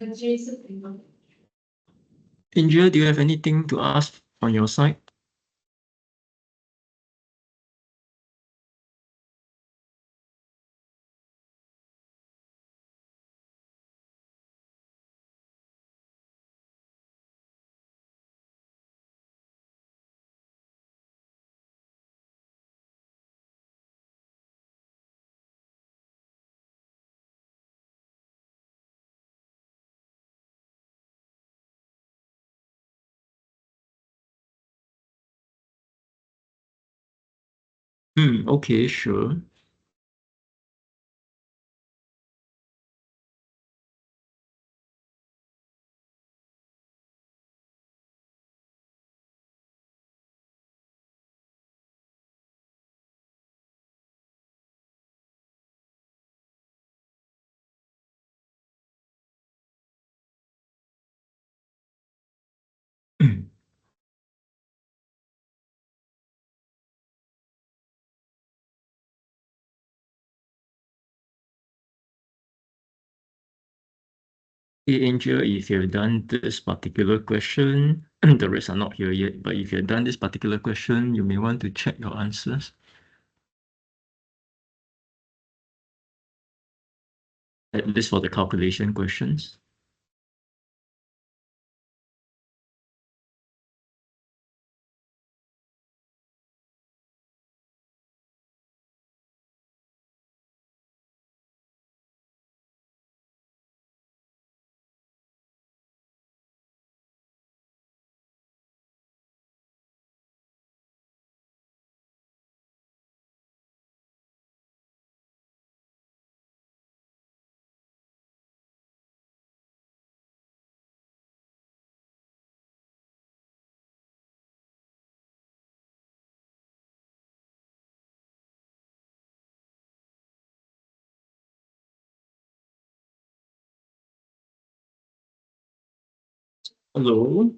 Indra, do you have anything to ask on your side? Okay, sure. Hey, Angel, if you've done this particular question, the rest are not here yet, but if you've done this particular question, you may want to check your answers. At least for the calculation questions. Hello.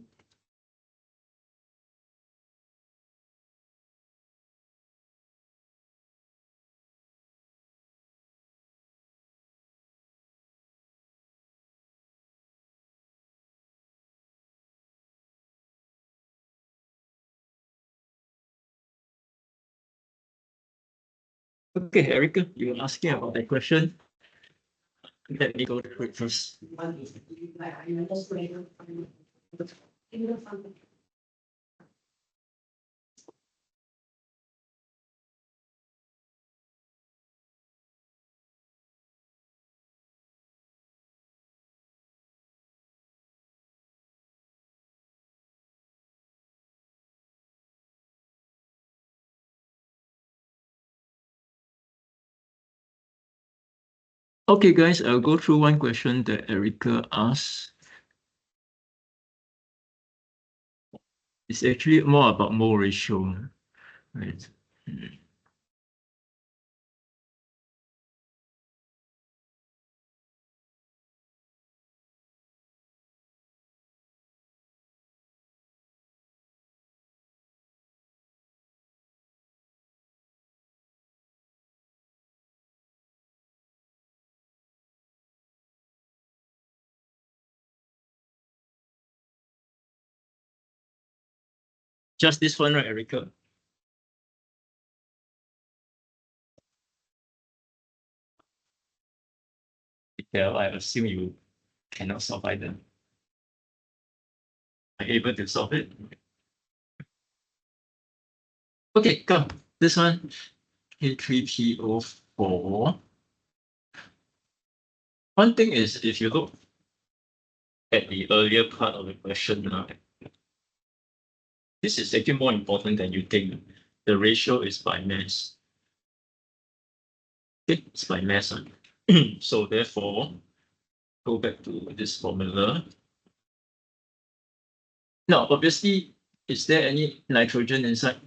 Okay, Erica, you were asking about that question. Let me go through it first. Okay, guys, I'll go through one question that Erica asked. It's actually more about mole ratio, right? Just this one, right, Erica? Yeah, I assume you cannot solve either. Are you able to solve it? Okay, come. This one, K3PO4. One thing is, if you look at the earlier part of the question, this is actually more important than you think. The ratio is by mass. Okay, it's by mass. So therefore, go back to this formula. Now, obviously, is there any nitrogen inside?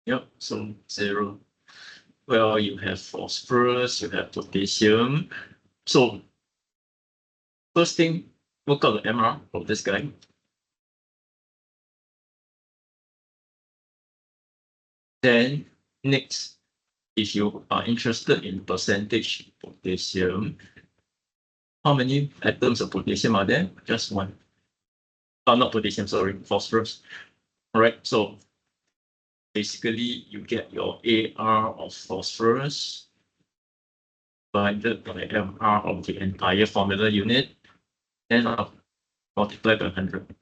Yep, so 0. Well, you have phosphorus, you have potassium. So first thing, work out the MR of this guy. Then next, if you are interested in percentage potassium, How many atoms of potassium are there? Just one. Oh, not potassium, sorry, phosphorus. All right, so basically you get your AR of phosphorus divided by MR of the entire formula unit, and multiplied by 100.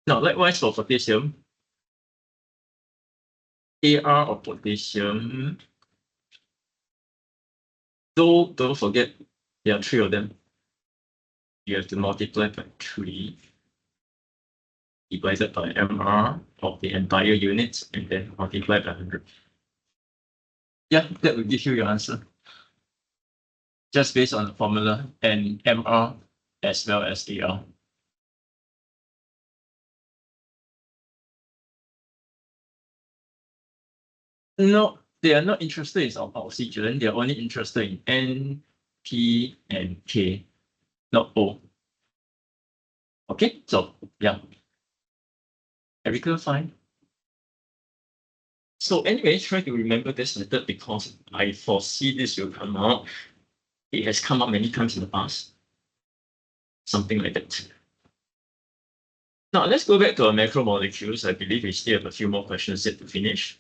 Now, likewise for potassium, AR of potassium, though don't forget there are 3 of them. You have to multiply by 3 divided by MR of the entire unit and then multiply by 100. Yeah, that will give you your answer. Just based on the formula and MR as well as AR. No, they are not interested in oxygen. They are only interested in N, P, and K, not O. Okay, so yeah. Erica, fine. So anyway, try to remember this method because I foresee this will come out. It has come up many times in the past. Something like that. Now let's go back to our macromolecules. I believe we still have a few more questions yet to finish.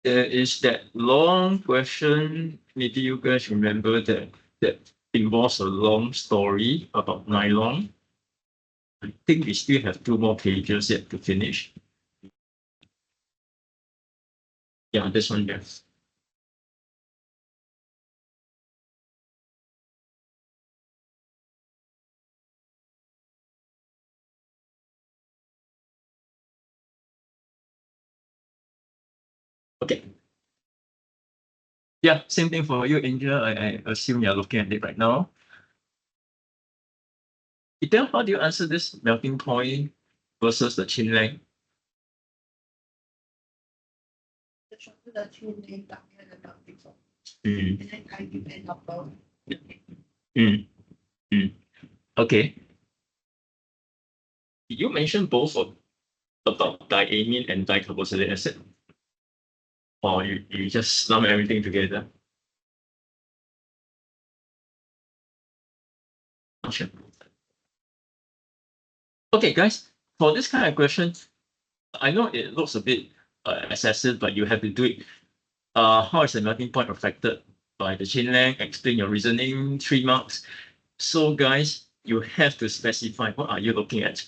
There is that long question. Maybe you guys remember that involves a long story about nylon. I think we still have 2 more pages yet to finish. Yeah, this one, yes. Okay. Yeah, same thing for you, Angel. I assume you're looking at it right now. Then how do you answer this melting point versus the chin length? Okay. You mentioned both about diamine and dicarboxylic acid, or you just lump everything together? Not sure. Okay, guys, for this kind of question, I know it looks a bit excessive, but you have to do it. How is the melting point affected by the chain length? Explain your reasoning, 3 marks. So guys, you have to specify what are you looking at.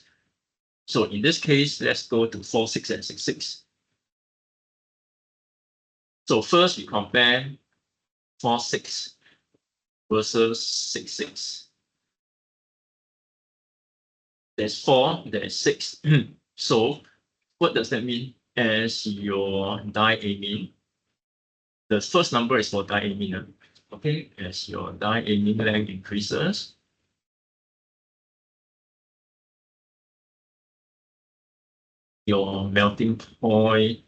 So in this case, let's go to 4,6 and 6,6. So first we compare 4,6 versus 6,6. There's 4, there's 6. So what does that mean? As your diamine, the first number is for diamine. Okay, as your diamine length increases, your melting point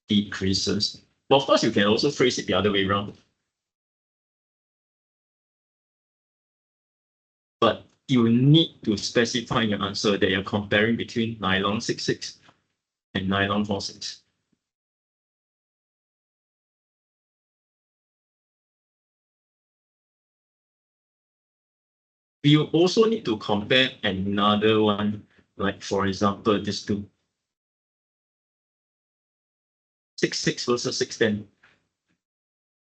decreases. Well, of course, you can also phrase it the other way around. But you need to specify your answer that you're comparing between nylon 6,6 and nylon 4,6. You also need to compare another one, like for example, this two. 6,6 versus 6,10.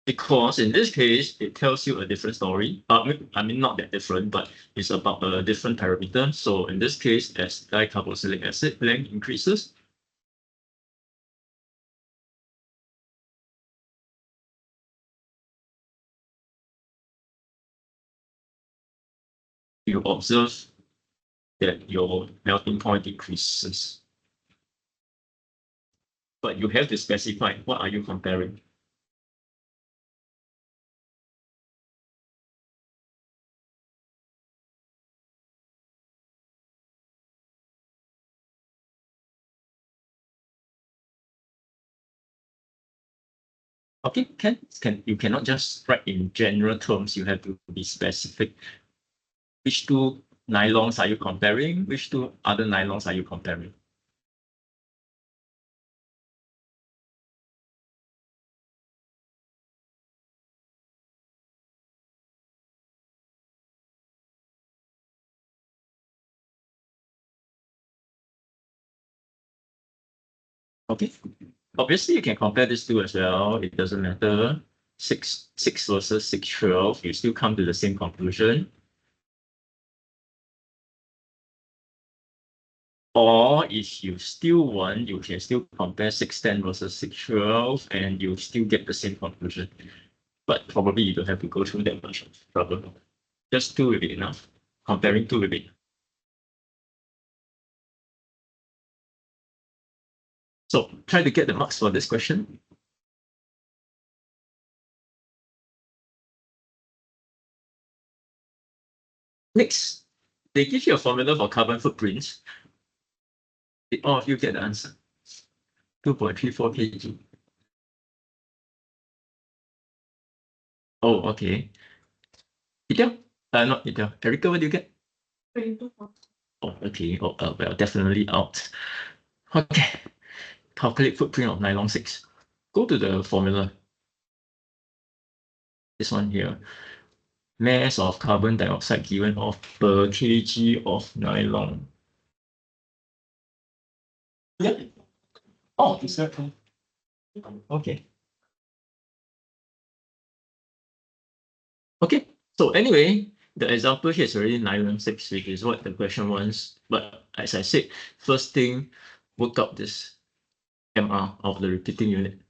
Because in this case, it tells you a different story. I mean, not that different, but it's about a different parameter. So in this case, as dicarboxylic acid length increases, you observe that your melting point decreases. But you have to specify what are you comparing. Okay, you cannot just write in general terms. You have to be specific. Which two nylons are you comparing? Which two other nylons are you comparing? Okay. Obviously, you can compare these two as well. It doesn't matter. 6 versus 612, you still come to the same conclusion. Or if you still want, you can still compare 610 versus 612 and you still get the same conclusion. But probably you don't have to go through that much trouble. Just 2 will be enough. Comparing 2 will be enough. So try to get the marks for this question. Next, they give you a formula for carbon footprints. Did all of you get the answer? 2.34 kg. Oh, okay. Itel? Not Itel. Erica, what do you get? 22. Oh, okay. Oh, well, definitely out. Okay. Calculate footprint of nylon 6. Go to the formula. This one here. Mass of carbon dioxide given off per kg of nylon. Yeah. Oh, is that okay. Okay. So anyway, the example here is already nylon 6, which is what the question wants. But as I said, first thing, work out this MR of the repeating unit.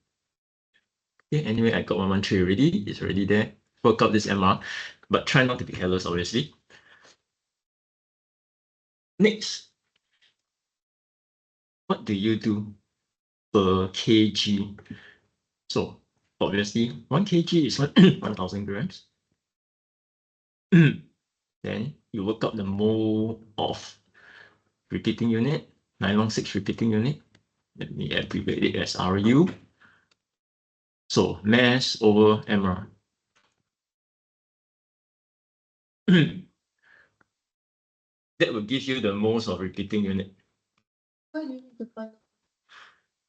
Okay, anyway, I got 113 already. It's already there. Work out this MR, but try not to be careless, obviously. Next, what do you do per kg? So obviously, 1 kg is 1,000 grams. Then you work out the mole of repeating unit, nylon 6 repeating unit. Let me abbreviate it as RU. So mass over MR. That will give you the moles of repeating unit. Why do you need to find?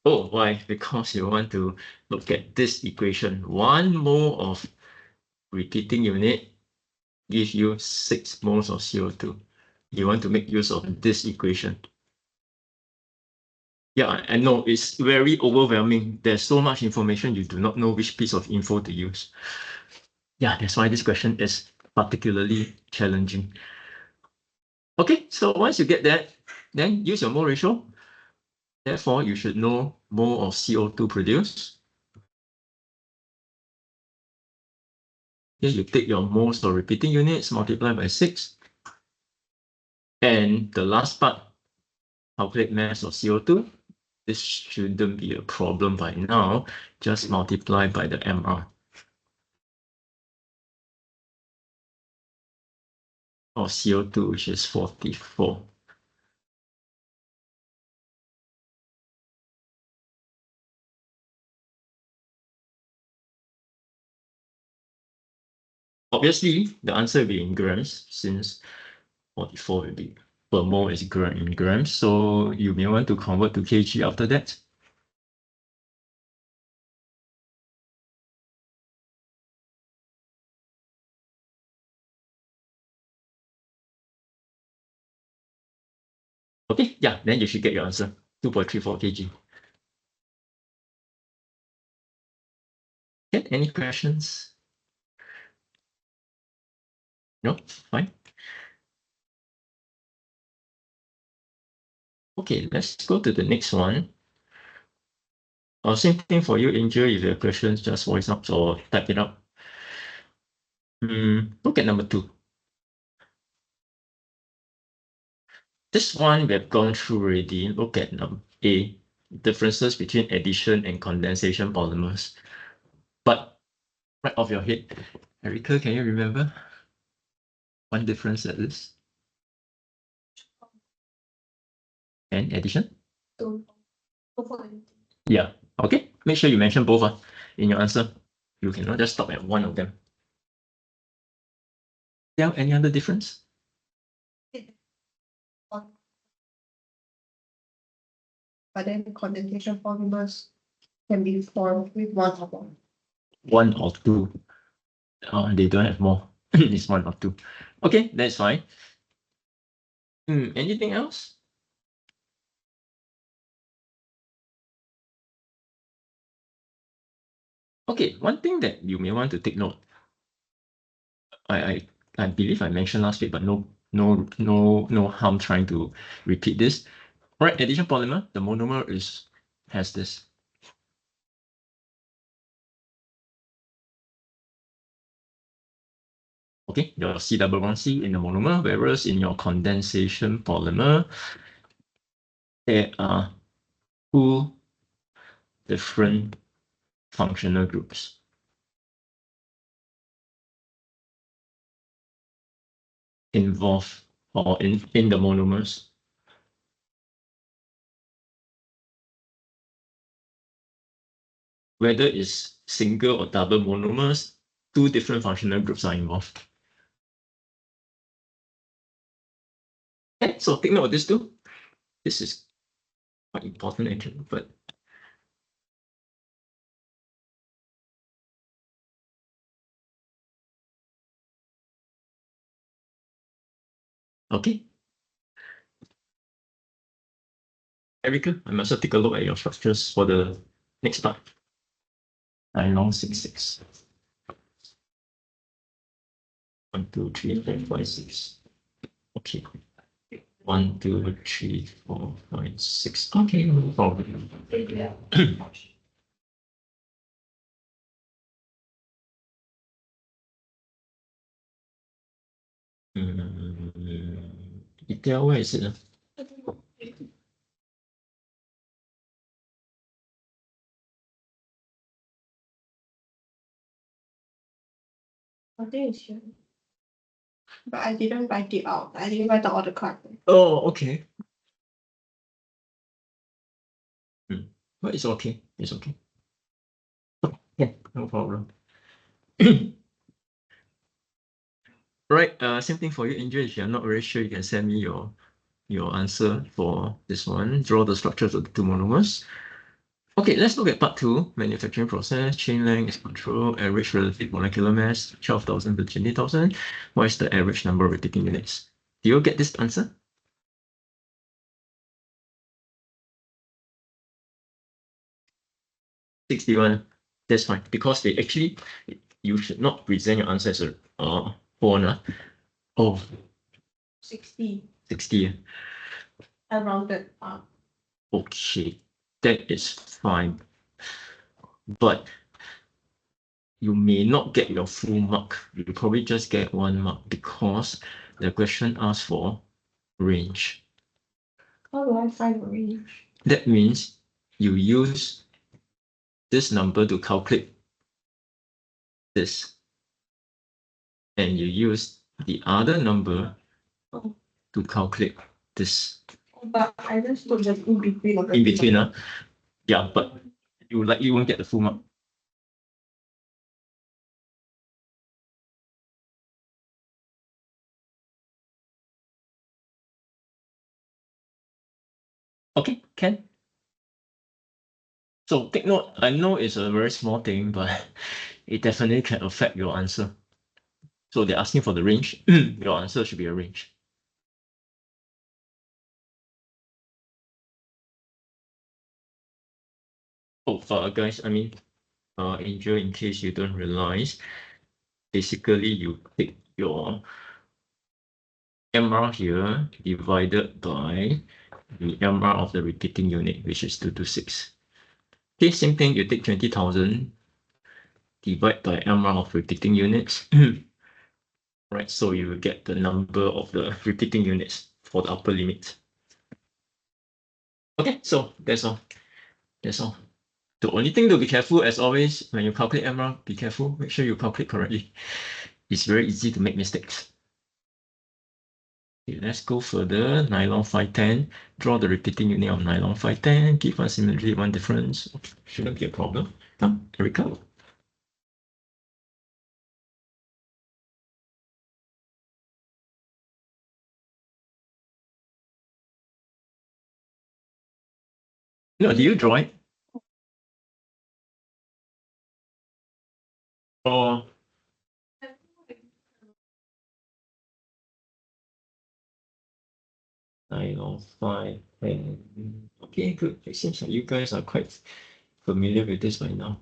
Oh, why? Because you want to look at this equation. 1 mole of repeating unit gives you 6 moles of CO2. You want to make use of this equation. Yeah, I know it's very overwhelming. There's so much information, you do not know which piece of info to use. Yeah, that's why this question is particularly challenging. Okay, so once you get that, then use your mole ratio. Therefore, you should know mole of CO2 produced. Here you take your moles of repeating units, multiply by 6. And the last part, calculate mass of CO2. This shouldn't be a problem by now. Just multiply by the MR. Of CO2, which is 44. Obviously, the answer will be in grams, since 44 will be per mole is in grams. So you may want to convert to kg after that. Okay, yeah, then you should get your answer, 2.34 kg. Okay, any questions? No, fine. Okay, let's go to the next one. Same thing for you, Angel. If you have questions, just voice up or type it up. Look at number 2. This one we have gone through already. Look at number A, differences between addition and condensation polymers. But right off your head, Erica, can you remember one difference at least? And addition? Yeah, okay. Make sure you mention both. in your answer. You cannot just stop at one of them. Yeah, any other difference? But then condensation polymers can be formed with one or more. One or two. They don't have more. It's one or two. Okay, that's fine. Anything else? Okay, one thing that you may want to take note. I believe I mentioned last week, but no harm trying to repeat this. Right, addition polymer, the monomer has this. Okay, your C+C in the monomer, whereas in your condensation polymer, there are two different functional groups. Involved or in the monomers. Whether it's single or double monomers, two different functional groups are involved. Okay, so take note of this too. This is quite important actually, but okay. Erica, I must take a look at your structures for the next part. Long 6, 1, 2, 3, 4, 5, 6. Okay. 1, 2, 3, 4, 5, 6. Okay, no problem. Detail, where is it? I think it's here. But I didn't write it out. I didn't write out all the cards. Oh, okay. But it's okay. It's okay. Yeah, no problem. Right, same thing for you, Angel. If you're not very sure, you can send me your answer for this one. Draw the structures of the two monomers. Okay, let's look at part 2, manufacturing process. Chain length is control, average relative molecular mass, 12,000 to 20,000. What is the average number of repeating units? Do you get this answer? 61. That's fine, because they actually, you should not present your answer as a whole. Oh, 60. 60. I rounded up. Okay, that is fine. But you may not get your full mark. You probably just get 1 mark because the question asks for range. How do I find a range? That means you use this number to calculate this. And you use the other number to calculate this. But I just put the in between of the In between, yeah, but you won't get the full mark. Okay, can. So take note, I know it's a very small thing, but it definitely can affect your answer. So they're asking for the range. Your answer should be a range. Oh, guys, I mean, Angel, in case you don't realize, basically you take your MR here divided by the MR of the repeating unit, which is 226. Okay, same thing, you take 20,000, divide by MR of repeating units. Right, so you will get the number of the repeating units for the upper limit. Okay, so that's all. That's all. The only thing to be careful, as always, when you calculate MR, be careful, make sure you calculate correctly. It's very easy to make mistakes. Okay, let's go further. Nylon 510. Draw the repeating unit of nylon 510. Give us similarity, one difference. Shouldn't be a problem. Come, Erica. No, do you draw it? Or nylon 510. Okay, good. It seems like you guys are quite familiar with this by now.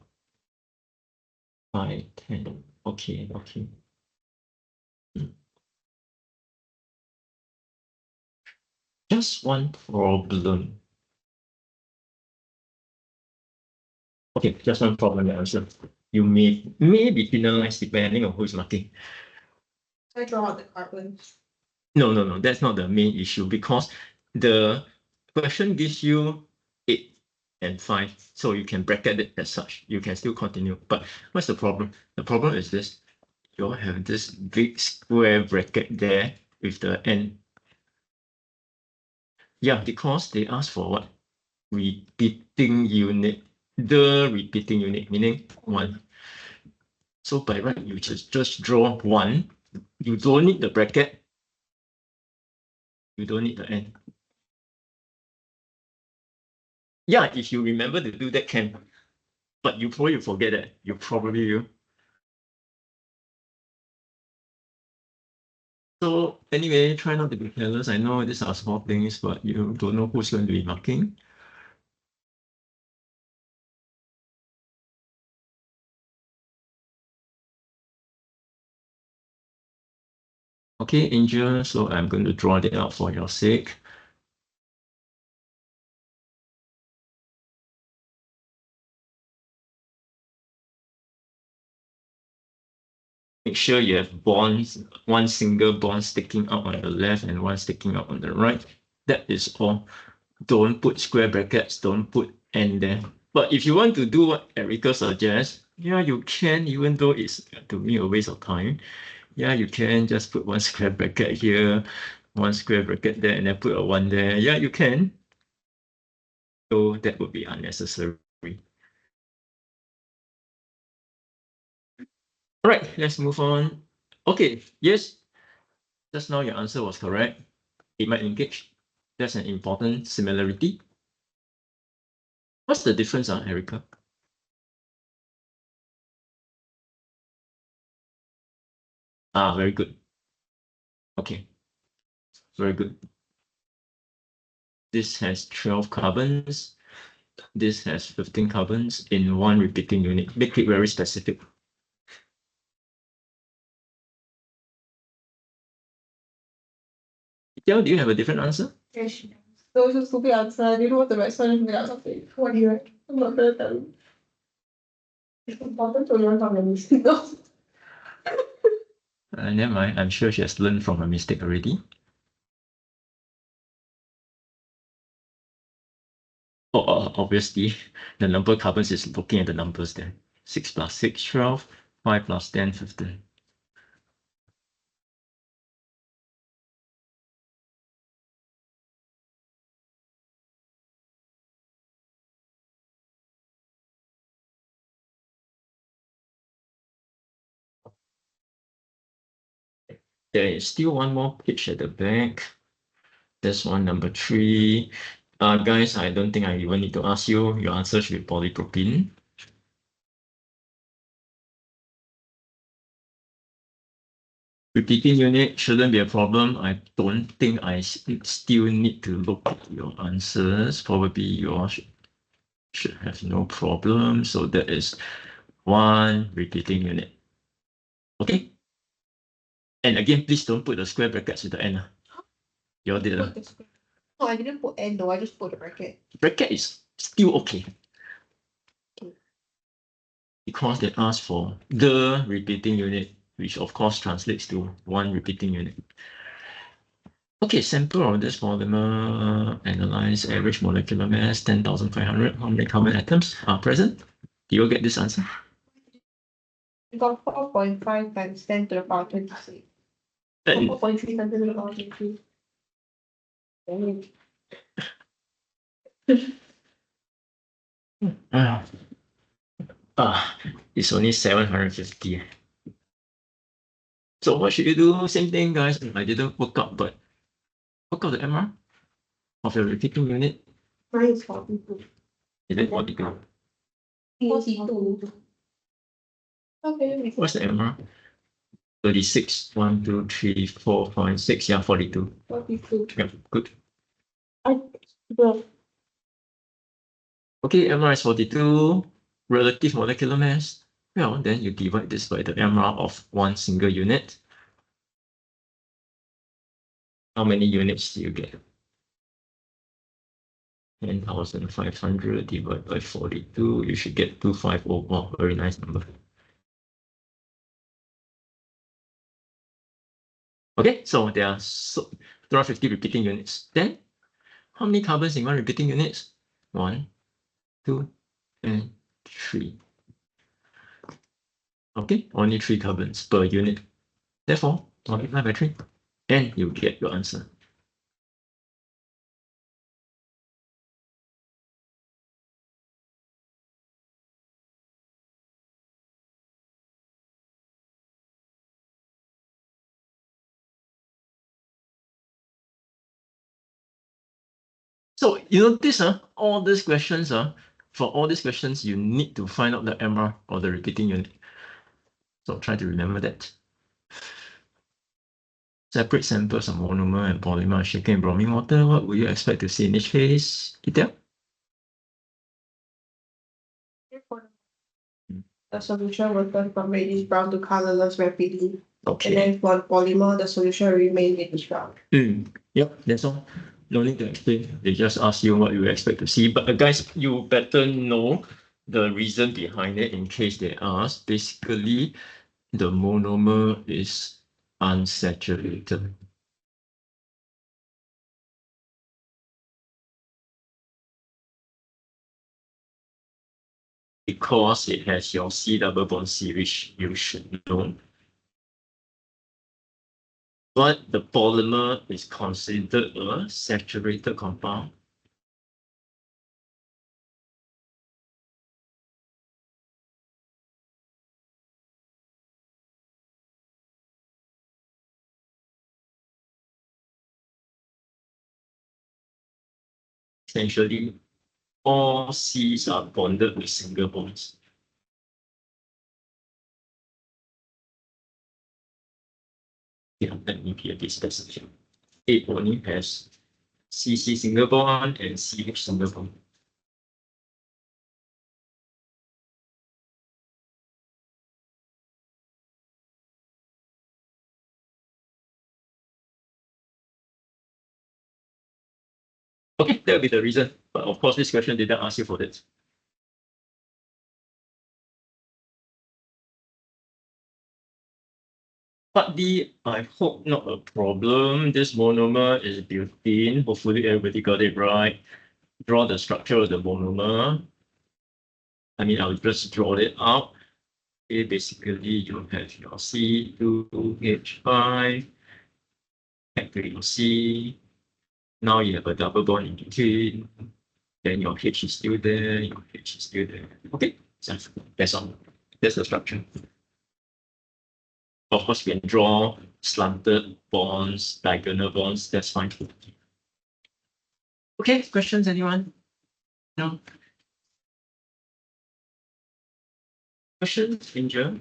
510. Okay, okay. Just one problem. Okay, just one problem to answer. You may be penalized depending on who's marking. I draw out the carbons. No, that's not the main issue because the question gives you 8 and 5, so you can bracket it as such. You can still continue. But what's the problem? The problem is this. You have this big square bracket there with the N. Yeah, because they ask for what? Repeating unit. The repeating unit, meaning 1. So by right, you just draw 1. You don't need the bracket. You don't need the N. Yeah, if you remember to do that, can. But you probably forget that. You probably will. So anyway, try not to be careless. I know these are small things, but you don't know who's going to be marking. Okay, Angel, so I'm going to draw that out for your sake. Make sure you have bonds, one single bond sticking out on the left and one sticking out on the right. That is all. Don't put square brackets, don't put N there. But if you want to do what Erica suggests, yeah, you can, even though it's to me a waste of time. Yeah, you can just put one square bracket here, one square bracket there, and then put a 1 there. Yeah, you can. So that would be unnecessary. All right, let's move on. Okay, yes, just now your answer was correct. Imide linkage. That's an important similarity. What's the difference, Erica? Ah, very good. Okay, very good. This has 12 carbons. This has 15 carbons in one repeating unit. Make it very specific. Yeah, do you have a different answer? Yes. That was a stupid answer. I didn't know what the right one is made out of it. What do you reckon? I'm not gonna tell you. It's important to learn from your mistakes. Never mind. I'm sure she has learned from her mistake already. Oh, obviously, the number of carbons is looking at the numbers there. 6 plus 6, 12. 5 plus 10, 15. There is still one more page at the back. This one, number 3. Guys, I don't think I even need to ask you. Your answer should be polypropylene. Repeating unit shouldn't be a problem. I don't think I still need to look at your answers. Probably yours should have no problem. So that is 1 repeating unit. Okay. And again, please don't put the square brackets at the end. You all did. No, I didn't put N though. I just put the bracket. Bracket is still okay. Because they ask for the repeating unit, which of course translates to 1 repeating unit. Okay, sample of this polymer, analyze average molecular mass, 10,500. How many carbon atoms are present? Do you get this answer? We got 4.5 times 10 to the power 26. 4.3 times 10 to the power 23. It's only 750. So what should you do? Same thing, guys. I didn't work out, but work out the MR of your repeating unit. Mine is 42. Is it 42? 42. Okay. What's the MR? 36. 1, 2, 3, 4, 5, 6. Yeah, 42. 42. Yeah, good. Well, Okay, MR is 42. Relative molecular mass. Well, then you divide this by the MR of one single unit. How many units do you get? 10,500 divided by 42. You should get 250. Oh, very nice number. Okay, so there are 250 repeating units. Then, how many carbons in one repeating units? 1, 2, and 3. Okay, only 3 carbons per unit. Therefore, multiply by 3, and you get your answer. So you notice all these questions for all these questions, you need to find out the MR or the repeating unit. So try to remember that. Separate samples of monomer and polymer shaken in bromine water. What would you expect to see in each case? Ita? the solution will turn from reddish brown to colorless rapidly. Okay. And then for the polymer, the solution will remain reddish brown. Yep, that's all. No need to explain. They just ask you what you expect to see. But guys, you better know the reason behind it in case they ask. Basically, the monomer is unsaturated. Because it has your C double bond C, which you should know. But the polymer is considered a saturated compound. Essentially, all C's are bonded with single bonds. Yeah, let me be a bit specific. It only has CC single bond and CH single bond. Okay, that will be the reason. But of course, this question didn't ask you for that. Part D, I hope not a problem. This monomer is built in. Hopefully everybody got it right. Draw the structure of the monomer. I mean, I'll just draw it out. Okay, basically, you have your C2H5, factor your C. Now you have a double bond in between. Then your H is still there, your H is still there. Okay, so that's all. That's the structure. Of course, you can draw slanted bonds, diagonal bonds, that's fine. Okay, questions, anyone? No? Questions, Angel?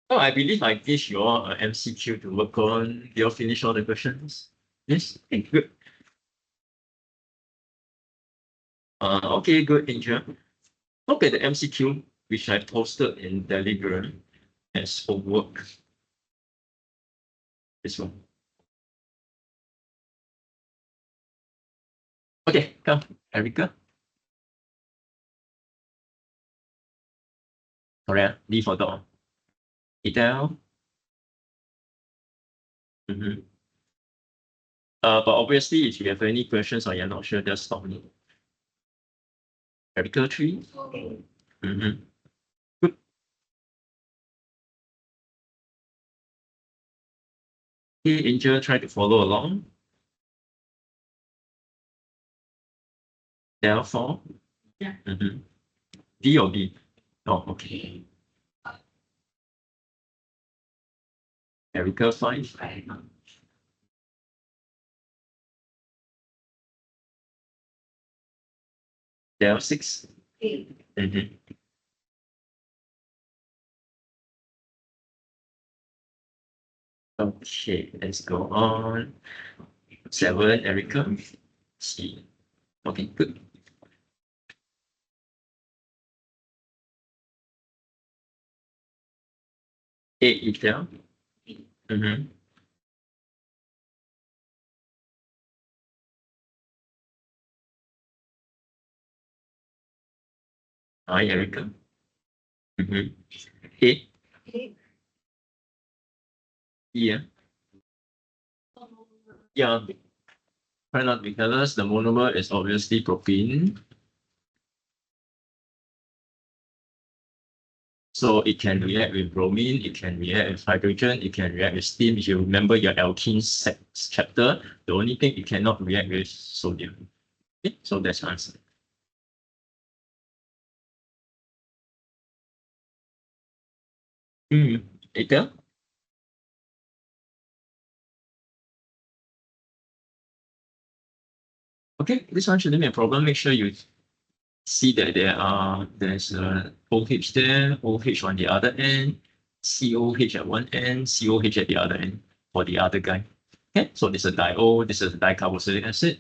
Oh, I believe I gave you all an MCQ to work on. You all finish all the questions? Yes? Okay, good. Okay, good, Angel. Look at the MCQ, which I posted in Telegram as homework. This one. Okay, come, Erica. Correct, D for dog. Ital. But obviously, if you have any questions or you're not sure, just stop me. Erica 3. Okay, Angel, try to follow along. Therefore, Yeah. D or B? Oh, okay. Erica, 5. Del, 6. 8. Okay, let's go on. 7, Erica. C. Okay, good. 8, Ethel. Hi, Erica. 8, 8. yeah. Yeah, try not to be careless. The monomer is obviously propene. So it can react with bromine, it can react with hydrogen, it can react with steam. If you remember your alkenes chapter, the only thing it cannot react with sodium. Okay, so that's my answer. Later. Okay, this one shouldn't be a problem. Make sure you see that there's a OH there, OH on the other end, COH at one end, COH at the other end for the other guy. Okay, so this is a diol, this is a dicarboxylic acid.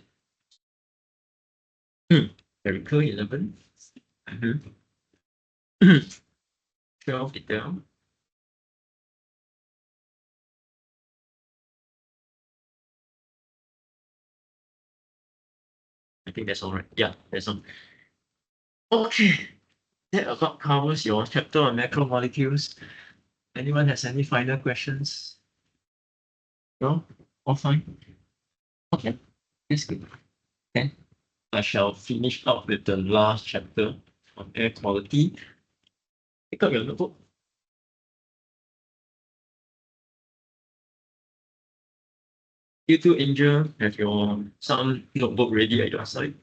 Very cool, 11. 12 detail. I think that's all right. Yeah, that's all. Okay, that about covers your chapter on macromolecules. Anyone has any final questions? No? All fine? Okay, that's good. Okay, I shall finish up with the last chapter on air quality. Pick up your notebook. You too, Angel, have your some notebook ready at your side.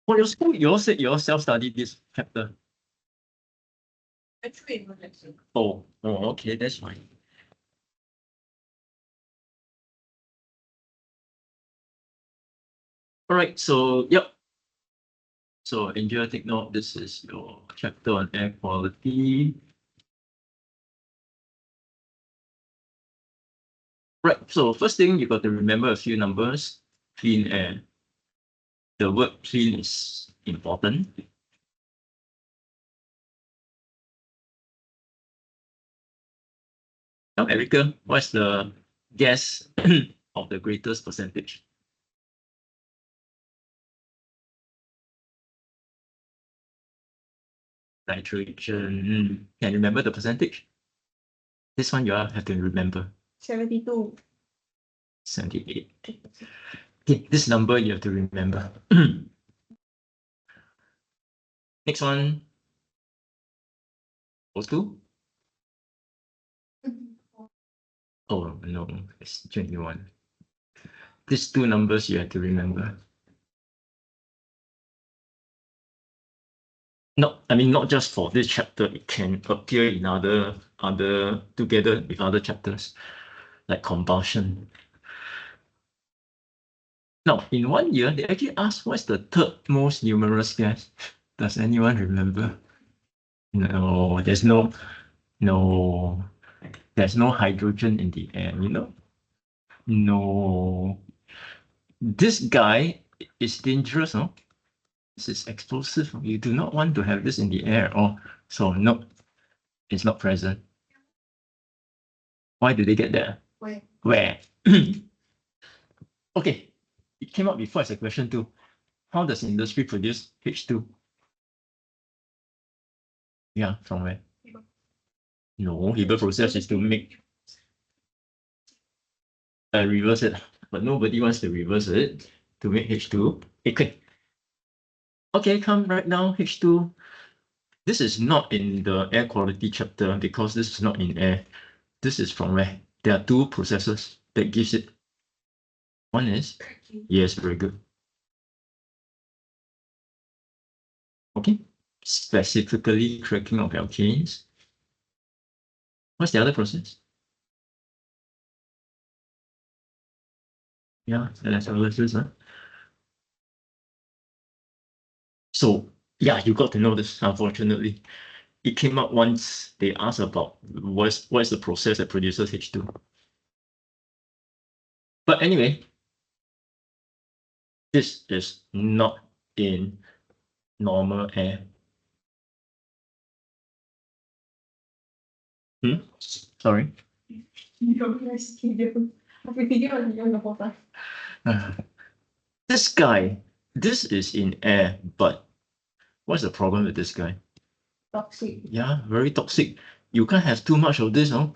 For your school, you all said you all self-study this chapter. Actually, Oh, okay, that's fine. All right, so yep. So Angel, take note, this is your chapter on air quality. Right, so first thing you got to remember a few numbers. Clean air. The word clean is important. Now, Erica, what's the guess of the greatest percentage? Nitrogen. Can you remember the percentage? This one you have to remember. 72. 78. Okay, this number you have to remember. Next one. O2. Oh no, it's 21. These two numbers you have to remember. No, I mean, not just for this chapter, it can appear in other together with other chapters, like combustion. Now, in 1 year, they actually asked what's the third most numerous gas? Does anyone remember? No, there's no hydrogen in the air, No. This guy is dangerous, no? This is explosive. You do not want to have this in the air. So no, it's not present. Why do they get that? Where? Okay, it came up before as a question too. How does industry produce H2? Yeah, from where? No, Heber process is to make reverse it, but nobody wants to reverse it to make H2. Okay, come right now, H2. This is not in the air quality chapter because this is not in air. This is from where? There are two processes that gives it. One is, yes, very good. Okay, specifically cracking of alkanes. What's the other process? Yeah, electrolysis. Huh? So yeah, you got to know this, unfortunately. It came up once they asked about what's the process that produces H2. But anyway, this is not in normal air. Sorry. This guy, this is in air, but what's the problem with this guy? Toxic. Yeah, very toxic. You can't have too much of this, no?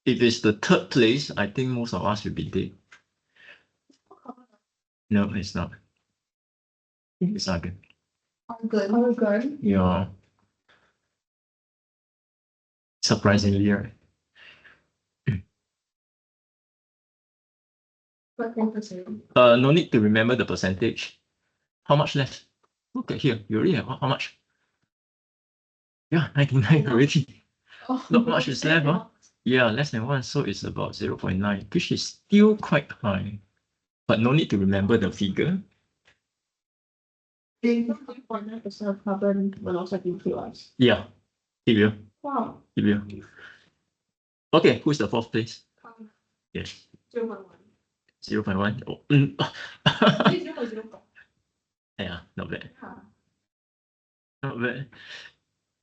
If it's the third place, I think most of us will be dead. No, it's not. It's argon. Argon. Yeah. Surprisingly, right? No need to remember the percentage. How much left? Look at here. You already have how much? Yeah, 99 already. Not much is left, huh? Yeah, less than 1, so it's about 0.9, which is still quite high. But no need to remember the figure. 0.9% of carbon monoxide in QIs. Yeah, it will. Wow. It will. Okay, who's the fourth place? Yes. 0.1. 0.1. Oh, 0.05. yeah, not bad. Not bad.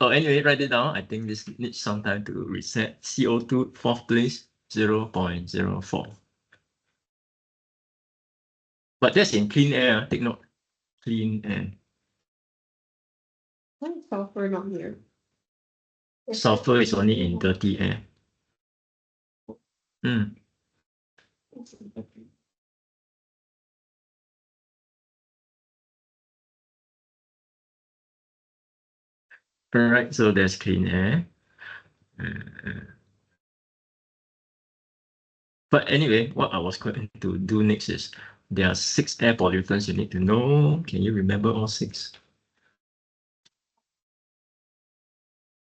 Oh, anyway, write it down. I think this needs some time to reset. CO2, fourth place, 0.04. But that's in clean air. Take note. Clean air. Why is sulfur not here? Sulfur is only in dirty air. Alright, so there's clean air. But anyway, what I was going to do next is there are 6 air pollutants you need to know. Can you remember all 6?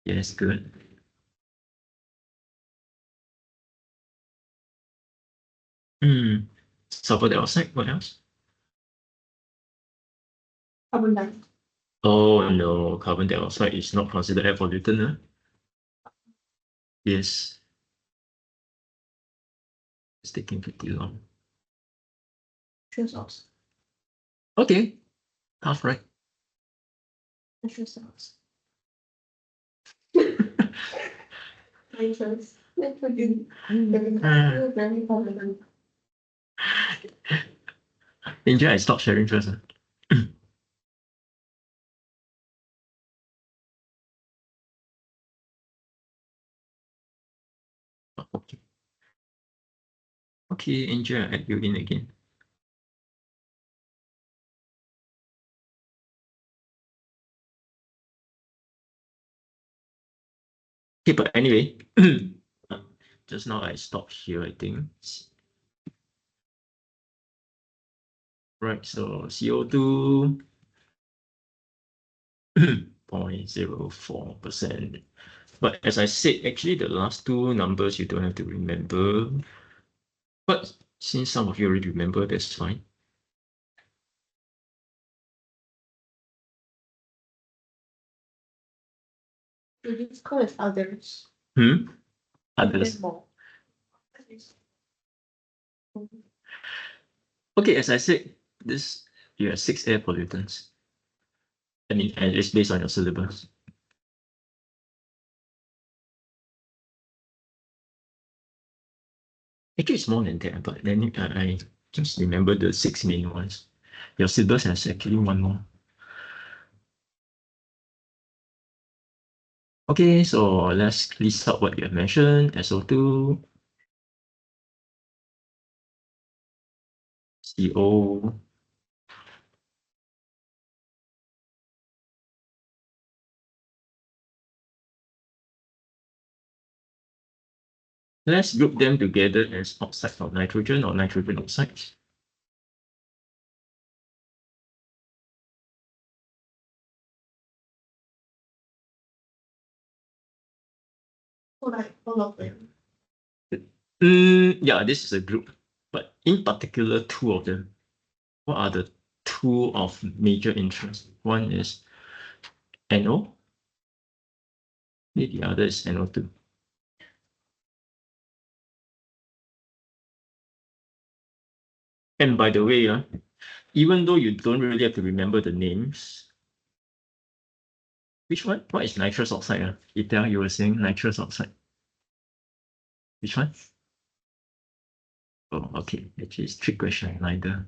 Yes, good. Sulfur dioxide, what else? Carbon dioxide. Oh no, carbon dioxide is not considered air pollutant. Huh? Yes. It's taking pretty long. Nitrous oxide. Okay, half right. Nitrous oxide. Nitrous. Nitrogen. Very common. Angel, I stop sharing first. Huh? Okay. Okay, Angel, I add you in again. Okay, but anyway, just now I stopped here, I think. Right, so CO2. 0.04%. But as I said, actually the last two numbers you don't have to remember. But since some of you already remember, that's fine. It's called others. Others. Okay, as I said, this you have 6 air pollutants. I mean, and it's based on your syllabus. Actually, it's more than that, but then I just remember the 6 main ones. Your syllabus has actually one more. Okay, so let's list out what you have mentioned. SO2, CO, let's group them together as oxide of nitrogen or nitrogen oxides. Like all of them. Yeah, this is a group, but in particular, 2 of them. What are the 2 of major interest? One is NO, the other is NO2. And by the way, even though you don't really have to remember the names, which one? What is nitrous oxide? Ita, you were saying nitrous oxide. Which one? Oh, okay. Actually, it's a trick question. Neither.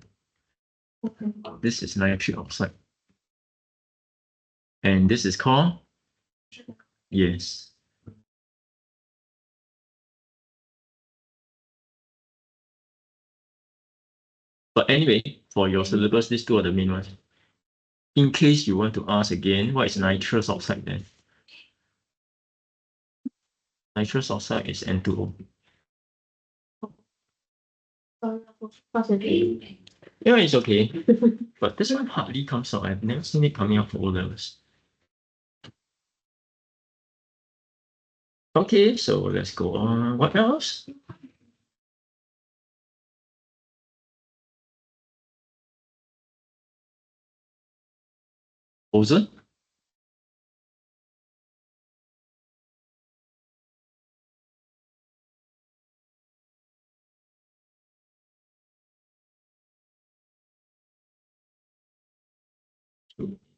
Okay. This is nitric oxide. And this is called? Yes. But anyway, for your syllabus, these 2 are the main ones. In case you want to ask again, what is nitrous oxide then? Nitrous oxide is N2O. Yeah, it's okay. But this one hardly comes out. I've never seen it coming out for O levels. Okay, so let's go on. What else? Ozone?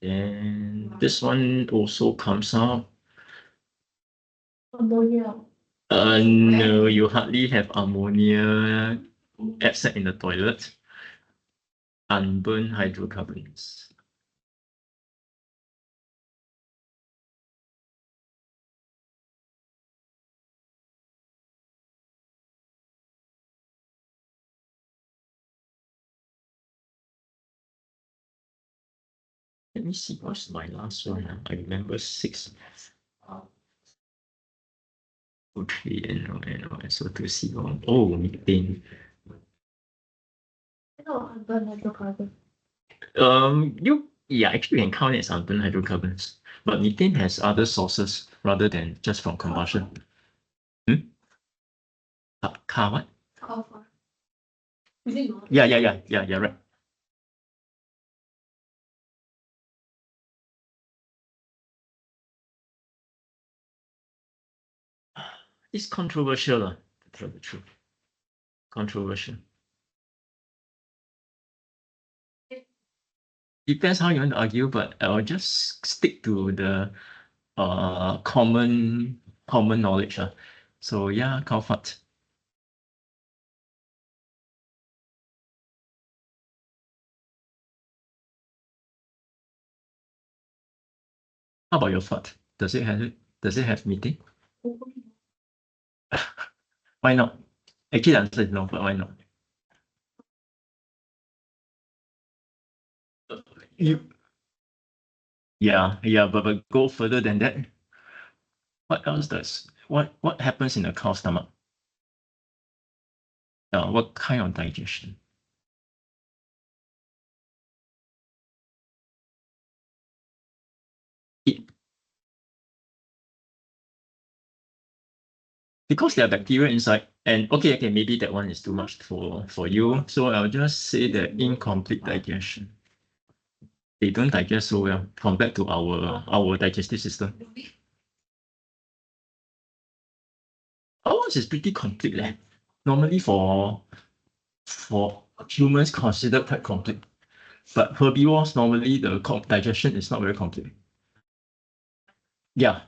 And this one also comes out. Ammonia. No, you hardly have ammonia except in the toilet. Unburned hydrocarbons. Let me see, what's my last one? I remember 6. O3, NO, SO2, CO. Oh, methane. Unburned hydrocarbon. Yeah, actually you can count it as unburned hydrocarbons, but methane has other sources rather than just from combustion. Car what? Alpha. Is it not? Yeah, you're right. It's controversial, to tell the truth. Controversial. Depends how you want to argue, but I'll just stick to the common knowledge. So yeah, Kaufat. How about your fat? Does it have methane? Why not? Actually, the answer is no, but why not? Yeah, but go further than that. What else does what happens in the cow stomach? What kind of digestion? because there are bacteria inside, and okay, maybe that one is too much for you. So I'll just say that incomplete digestion. They don't digest so well compared to our digestive system. Ours is pretty complete leh. Normally for humans considered quite complete. But herbivores, normally the digestion is not very complete. Yeah.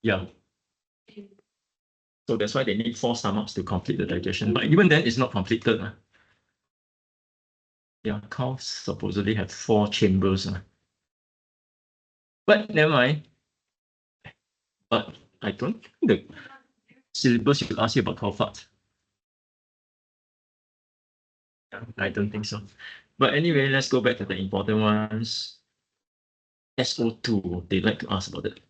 Yeah. So that's why they need 4 stomachs to complete the digestion. But even then, it's not completed. Yeah, cows supposedly have 4 chambers. But never mind. But I don't think the syllabus will ask you about cow farts. I don't think so. But anyway, let's go back to the important ones. SO2, they like to ask about it.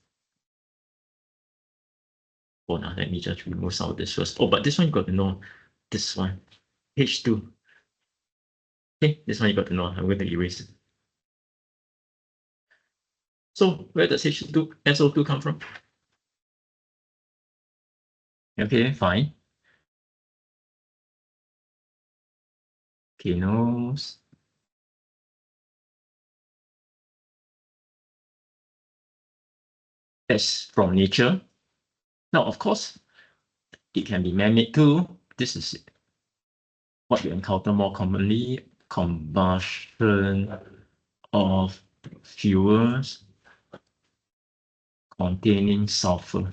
Oh, now let me just remove some of this first. Oh, but this one you got to know. This one, H2. Okay, this one you got to know. I'm going to erase it. So where does H2, SO2 come from? Okay, fine. Volcanoes. That's from nature. Now, of course, it can be man-made too. This is what you encounter more commonly, combustion of fuels containing sulfur.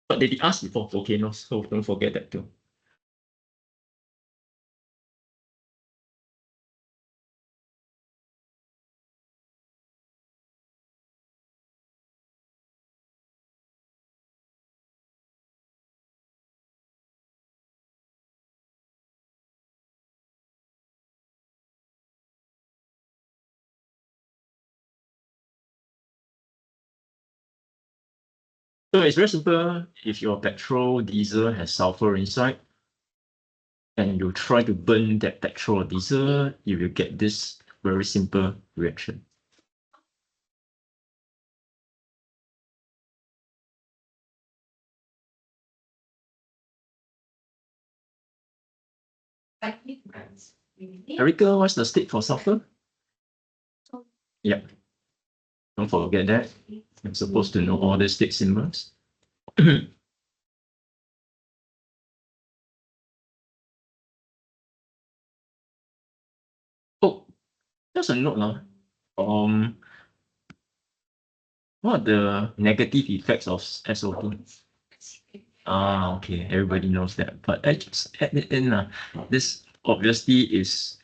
But they did ask before volcanoes, so don't forget that too. So it's very simple. If your petrol diesel has sulfur inside, and you try to burn that petrol or diesel, you will get this very simple reaction. Erica, what's the state for sulfur? Yep. Don't forget that. I'm supposed to know all the state symbols. Oh, just a note now. What are the negative effects of SO2? Ah, okay, everybody knows that. But I just add it in. This obviously is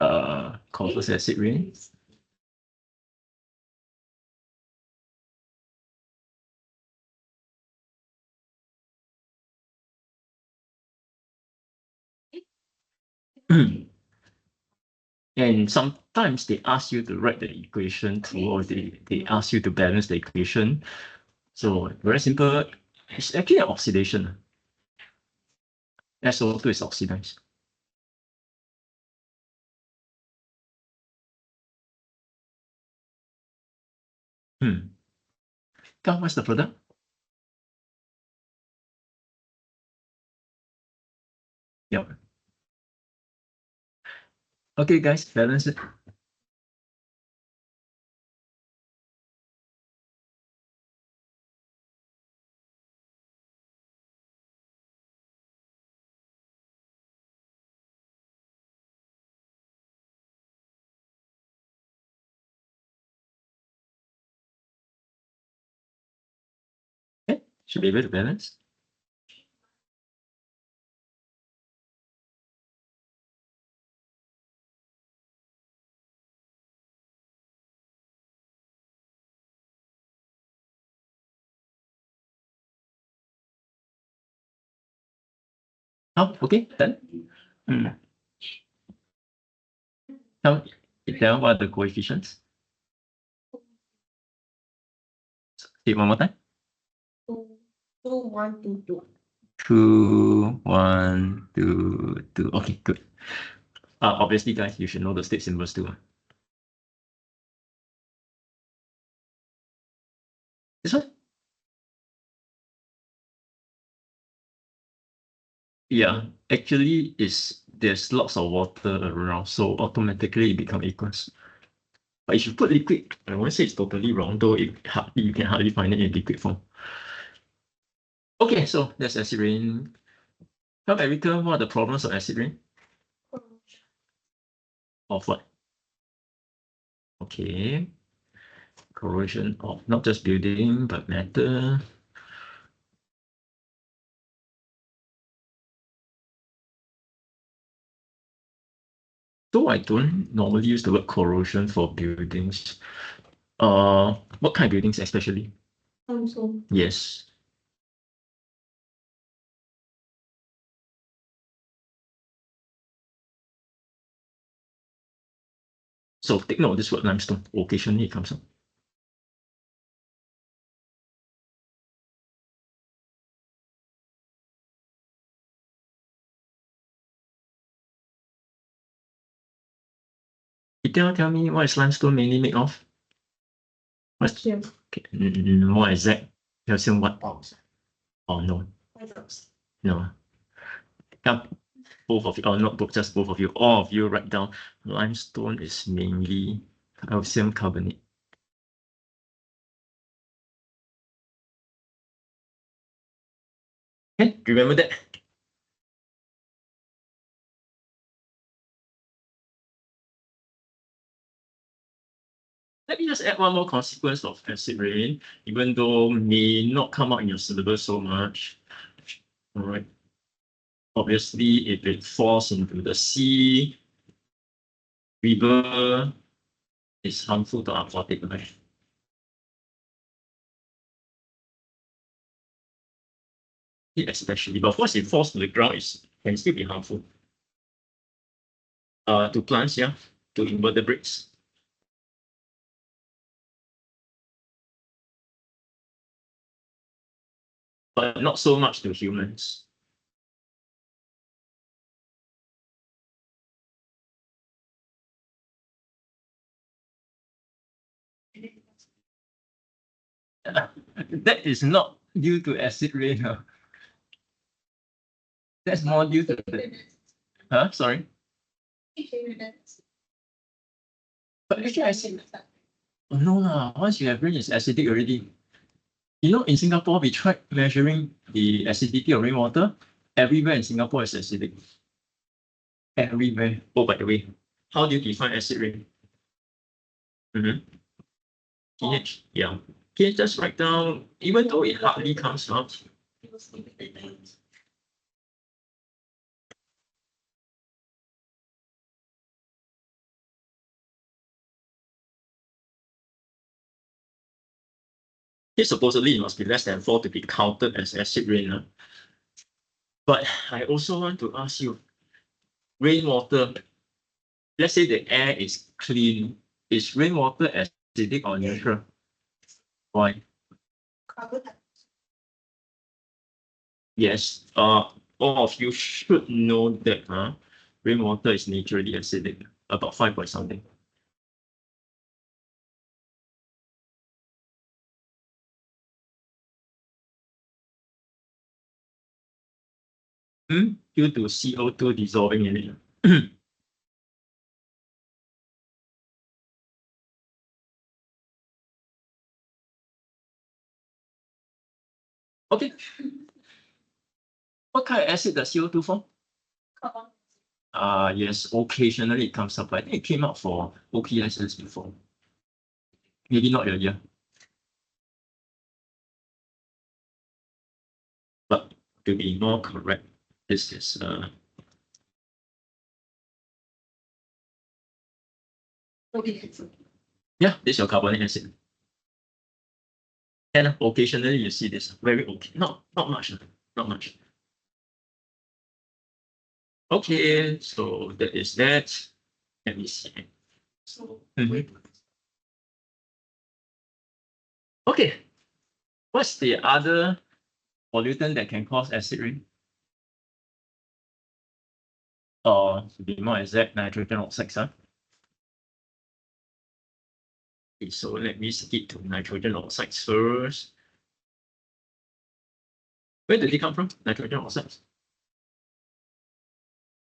causes acid rain. And sometimes they ask you to write the equation too, or they ask you to balance the equation. So very simple. It's actually an oxidation. SO2 is oxidized. What's the product? Yep. Okay, guys, balance it. Okay, should be able to balance. Oh, okay, done. Now, tell what are the coefficients? Say it one more time. 2, 1, 2, 2. 2, 1, 2, 2. Okay, good. Obviously, guys, you should know the state symbols too. This one? Yeah, actually, there's lots of water around, so automatically it becomes aqueous. But if you put liquid, I won't say it's totally wrong, though you can hardly find it in liquid form. Okay, so that's acid rain. Now, Erica, what are the problems of acid rain? Of what? Okay. Corrosion of not just building, but matter. Though I don't normally use the word corrosion for buildings. What kind of buildings especially? Yes. So take note of this word limestone. Occasionally it comes up. Tell me what is limestone mainly made of? What's okay, more exact? Calcium what? Oh no. No. Yeah, both of you, oh not both, just both of you, all of you write down limestone is mainly calcium carbonate. Okay, remember that? Let me just add one more consequence of acid rain, even though may not come out in your syllabus so much. All right. Obviously, if it falls into the sea, river, it's harmful to aquatic life. Especially, but of course, if it falls to the ground, it can still be harmful. To plants, yeah, to invertebrates. But not so much to humans. That is not due to acid rain. That's more due to the, sorry. But actually, acid. Oh, no lah. Once you have rain, it's acidic already. You know, in Singapore, we tried measuring the acidity of rainwater. Everywhere in Singapore is acidic. Everywhere. Oh, by the way, how do you define acid rain? pH, yeah. Okay, just write down, even though it hardly comes out. Supposedly it must be less than 4 to be counted as acid rain. But I also want to ask you, rainwater, let's say the air is clean, is rainwater acidic or neutral? Why? Yes, all of you should know that rainwater is naturally acidic, about 5 point something. Due to CO2 dissolving in it. Okay. What kind of acid does CO2 form? Yes, occasionally it comes up, but I think it came out for OK acids before. Maybe not earlier. But to be more correct, this is yeah, this is your carbonic acid. And occasionally you see this, very okay, not much, not much. Okay, so that is that. Let me see. Okay, what's the other pollutant that can cause acid rain? or to be more exact, nitrogen oxides. Okay, so let me skip to nitrogen oxides first. Where did they come from? Nitrogen oxides.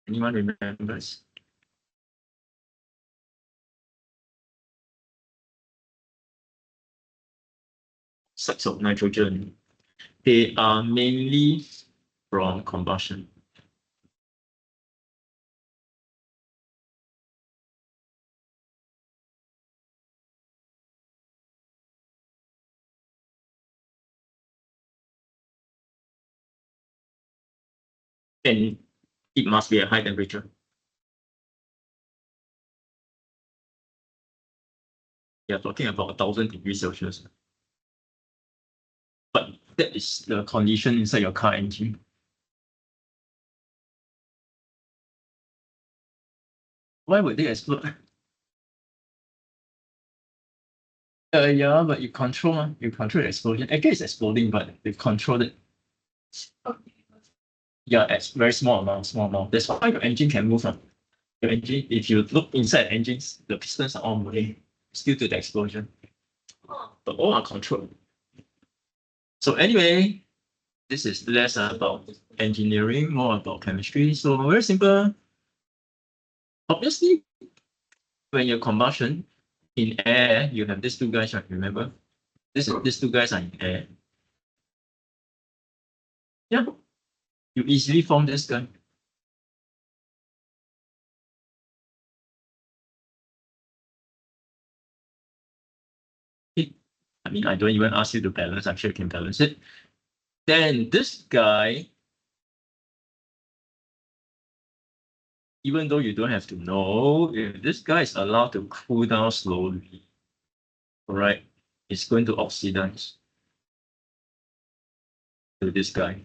Anyone remembers? Oxides of nitrogen. They are mainly from combustion. And it must be a high temperature. We are talking about 1,000 degrees Celsius. But that is the condition inside your car engine. Why would they explode? Yeah, but you control the explosion. Actually, it's exploding, but you control it. Yeah, it's very small amount. That's why your engine can move. Your engine, if you look inside engines, the pistons are all moving, still to the explosion. But all are controlled. So anyway, this is less about engineering, more about chemistry. So very simple. Obviously, when you're combustion in air, you have these two guys, right? Remember? These two guys are in air. Yeah. You easily form this guy. I mean, I don't even ask you to balance. I'm sure you can balance it. Then this guy, even though you don't have to know, if this guy is allowed to cool down slowly, all right, it's going to oxidize to this guy.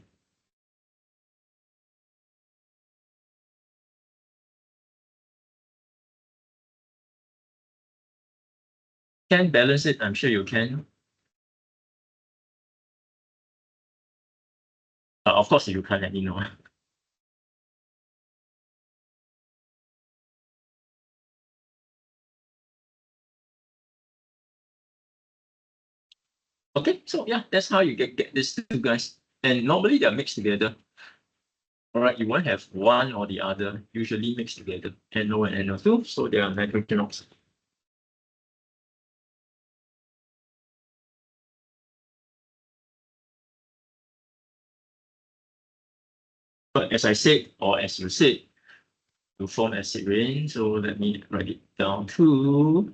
Can balance it? I'm sure you can. Of course, if you can't, let me know. Okay, so yeah, that's how you get these two guys. And normally they're mixed together. All right, you won't have one or the other, usually mixed together, NO and NO2, so they are nitrogen oxide. But as I said, or as you said, to form acid rain, so let me write it down too.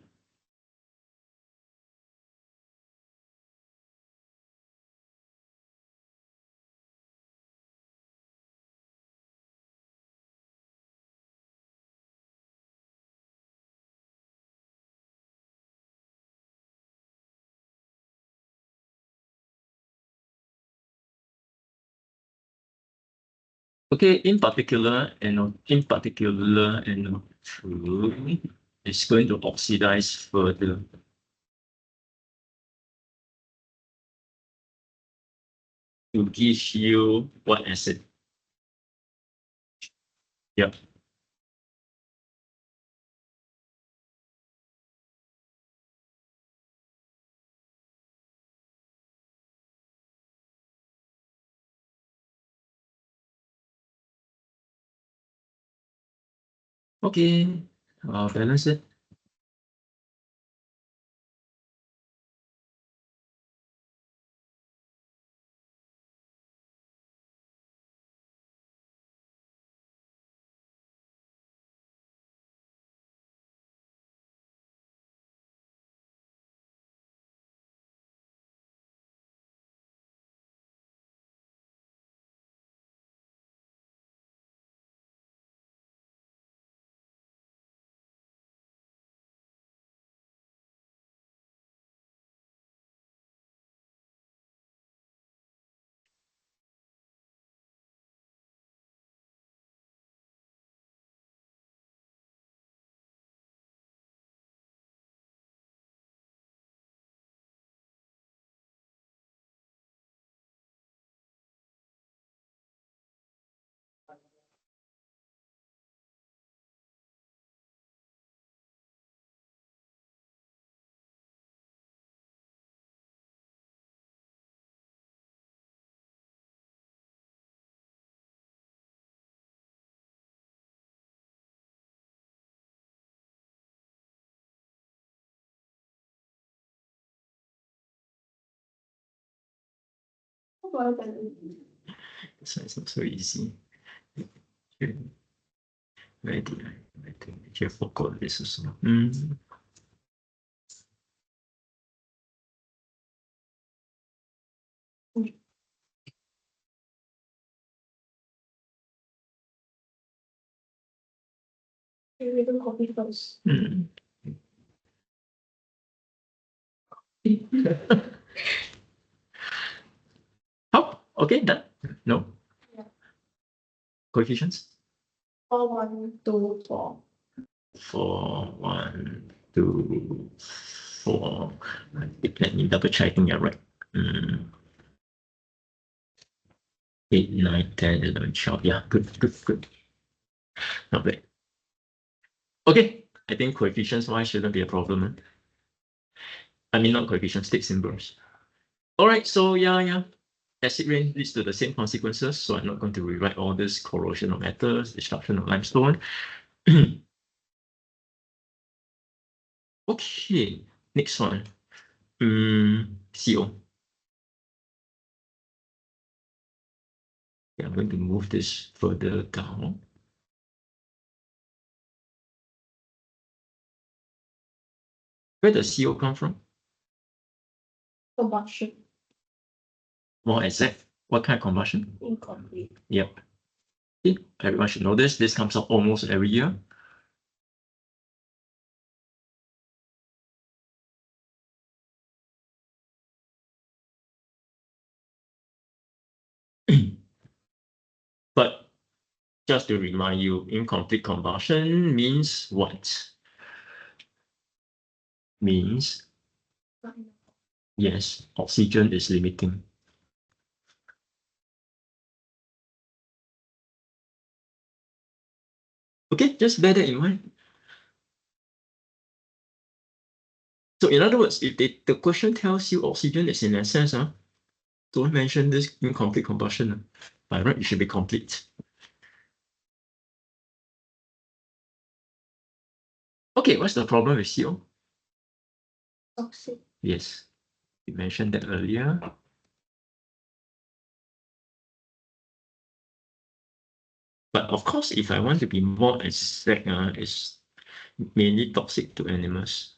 Okay, in particular, NO2 is going to oxidize further. To give you what acid? Yep. Okay, balance it. This one is not so easy. Where did I think I forgot this also. We do copy first. How? Okay, done. No? Yeah. Coefficients? 4, 1, 2, 4. 4, 1, 2, 4. Let me double check. I think you're right. 8, 9, 10, 11, 12. Yeah, good. Not bad. Okay, I think coefficients wise shouldn't be a problem. I mean, not coefficients, state symbols. All right, so yeah. Acid rain leads to the same consequences, so I'm not going to rewrite all this corrosion of metals, destruction of limestone. Okay, next one. CO. Yeah, I'm going to move this further down. Where does CO come from? Combustion. More exact, what kind of combustion? Incomplete. Yep. Okay, everyone should know this. This comes up almost every year. But just to remind you, incomplete combustion means what? Means, yes, oxygen is limiting. Okay, just bear that in mind. So in other words, if the question tells you oxygen is in excess, don't mention this incomplete combustion. By right, it should be complete. Okay, what's the problem with CO? Toxic. Yes, we mentioned that earlier. But of course, if I want to be more exact, it's mainly toxic to animals.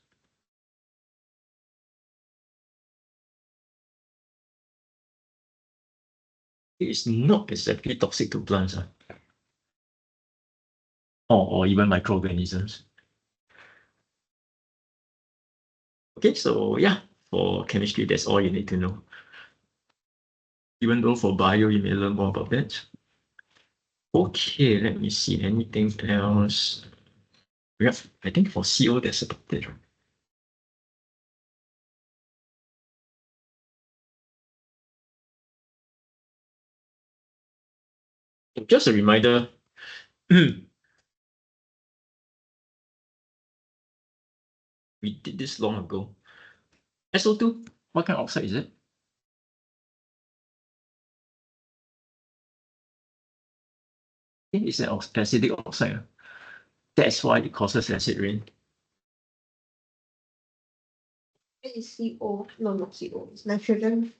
It is not exactly toxic to plants, or even microorganisms. Okay, so yeah, for chemistry, that's all you need to know. Even though for bio, you may learn more about that. Okay, let me see, anything else? Yeah, I think for CO, that's about it. Just a reminder, we did this long ago. SO2, what kind of oxide is it? It's an acidic oxide. That's why it causes acid rain. It is CO. No, not CO. It's nitrogen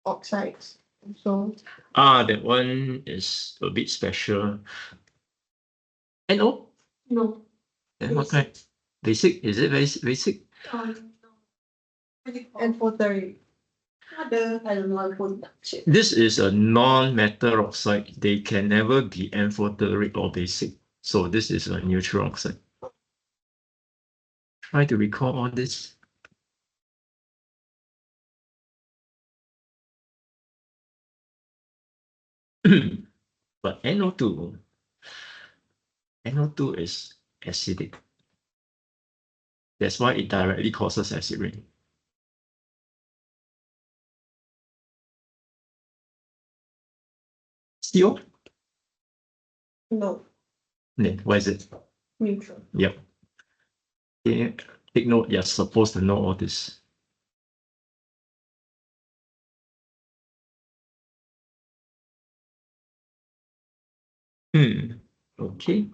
oxides. So That one is a bit special. NO? no. Then what kind? Basic? Is it very basic? And for the other, I don't know. This is a non-metal oxide. They can never be amphoteric or basic. So this is a neutral oxide. Try to recall all this. But NO2 is acidic. That's why it directly causes acid rain. CO? No. Why is it? Neutral. Yep. Okay. Take note, you're supposed to know all this. Okay.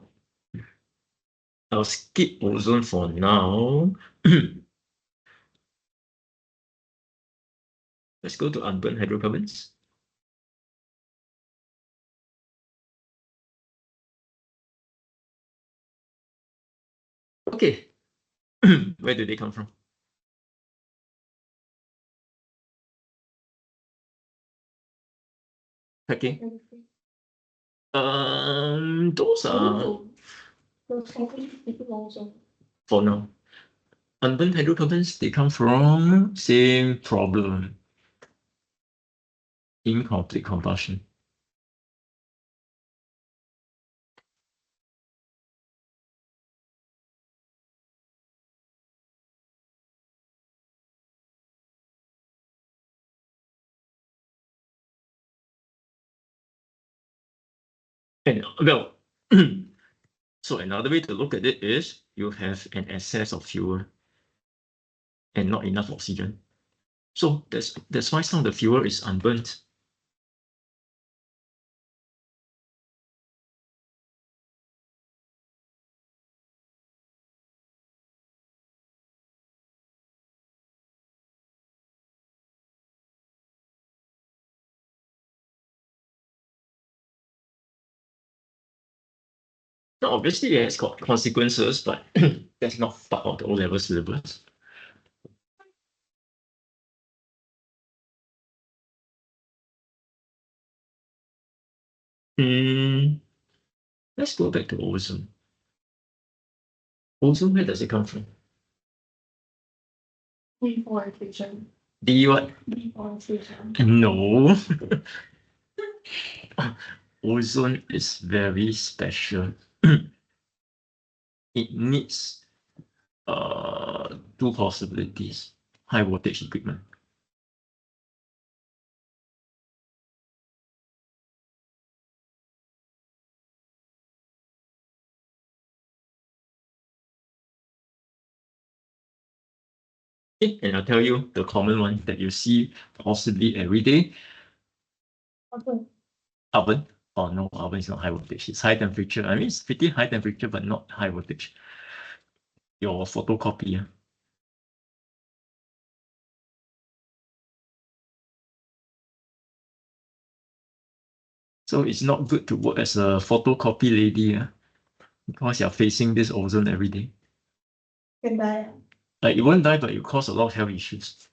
I'll skip ozone for now. Let's go to unburned hydrocarbons. Okay, where do they come from? Packing. Those are for now. Unburned hydrocarbons, they come from same problem. Incomplete combustion. And well, so another way to look at it is you have an excess of fuel and not enough oxygen. So that's why some of the fuel is unburnt. Now, obviously, it has got consequences, but that's not part of the O-level syllabus. Let's go back to ozone. Ozone, where does it come from? Deforestation. The what? Deforestation. No. Ozone is very special. It needs two possibilities. High voltage equipment. Okay, and I'll tell you the common one that you see possibly every day. Oven. Oh no, oven is not high voltage. It's high temperature. I mean, it's pretty high temperature, but not high voltage. Your photocopier. So it's not good to work as a photocopy lady, because you're facing this ozone every day. Can die. Like, you won't die, but you cause a lot of health issues.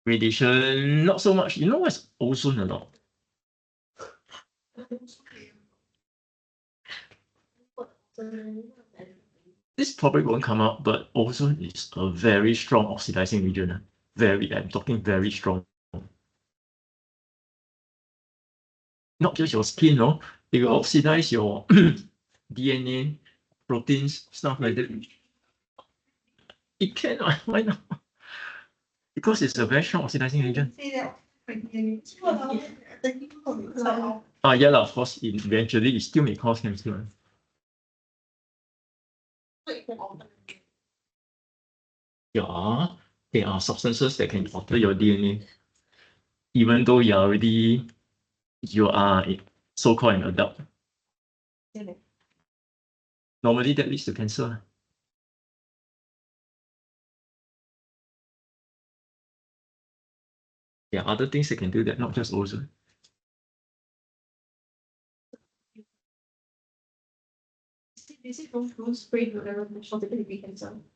Radiation, not so much. You know what's ozone or not? This probably won't come out, but ozone is a very strong oxidizing region. I'm talking very strong. Not just your skin, no. It will oxidize your DNA, proteins, stuff like that. It can, why not? Because it's a very strong oxidizing agent. Yeah, of course, eventually it still may cause cancer. Yeah, there are substances that can alter your DNA, even though you are so-called an adult. Normally that leads to cancer. There are other things that can do that, not just ozone.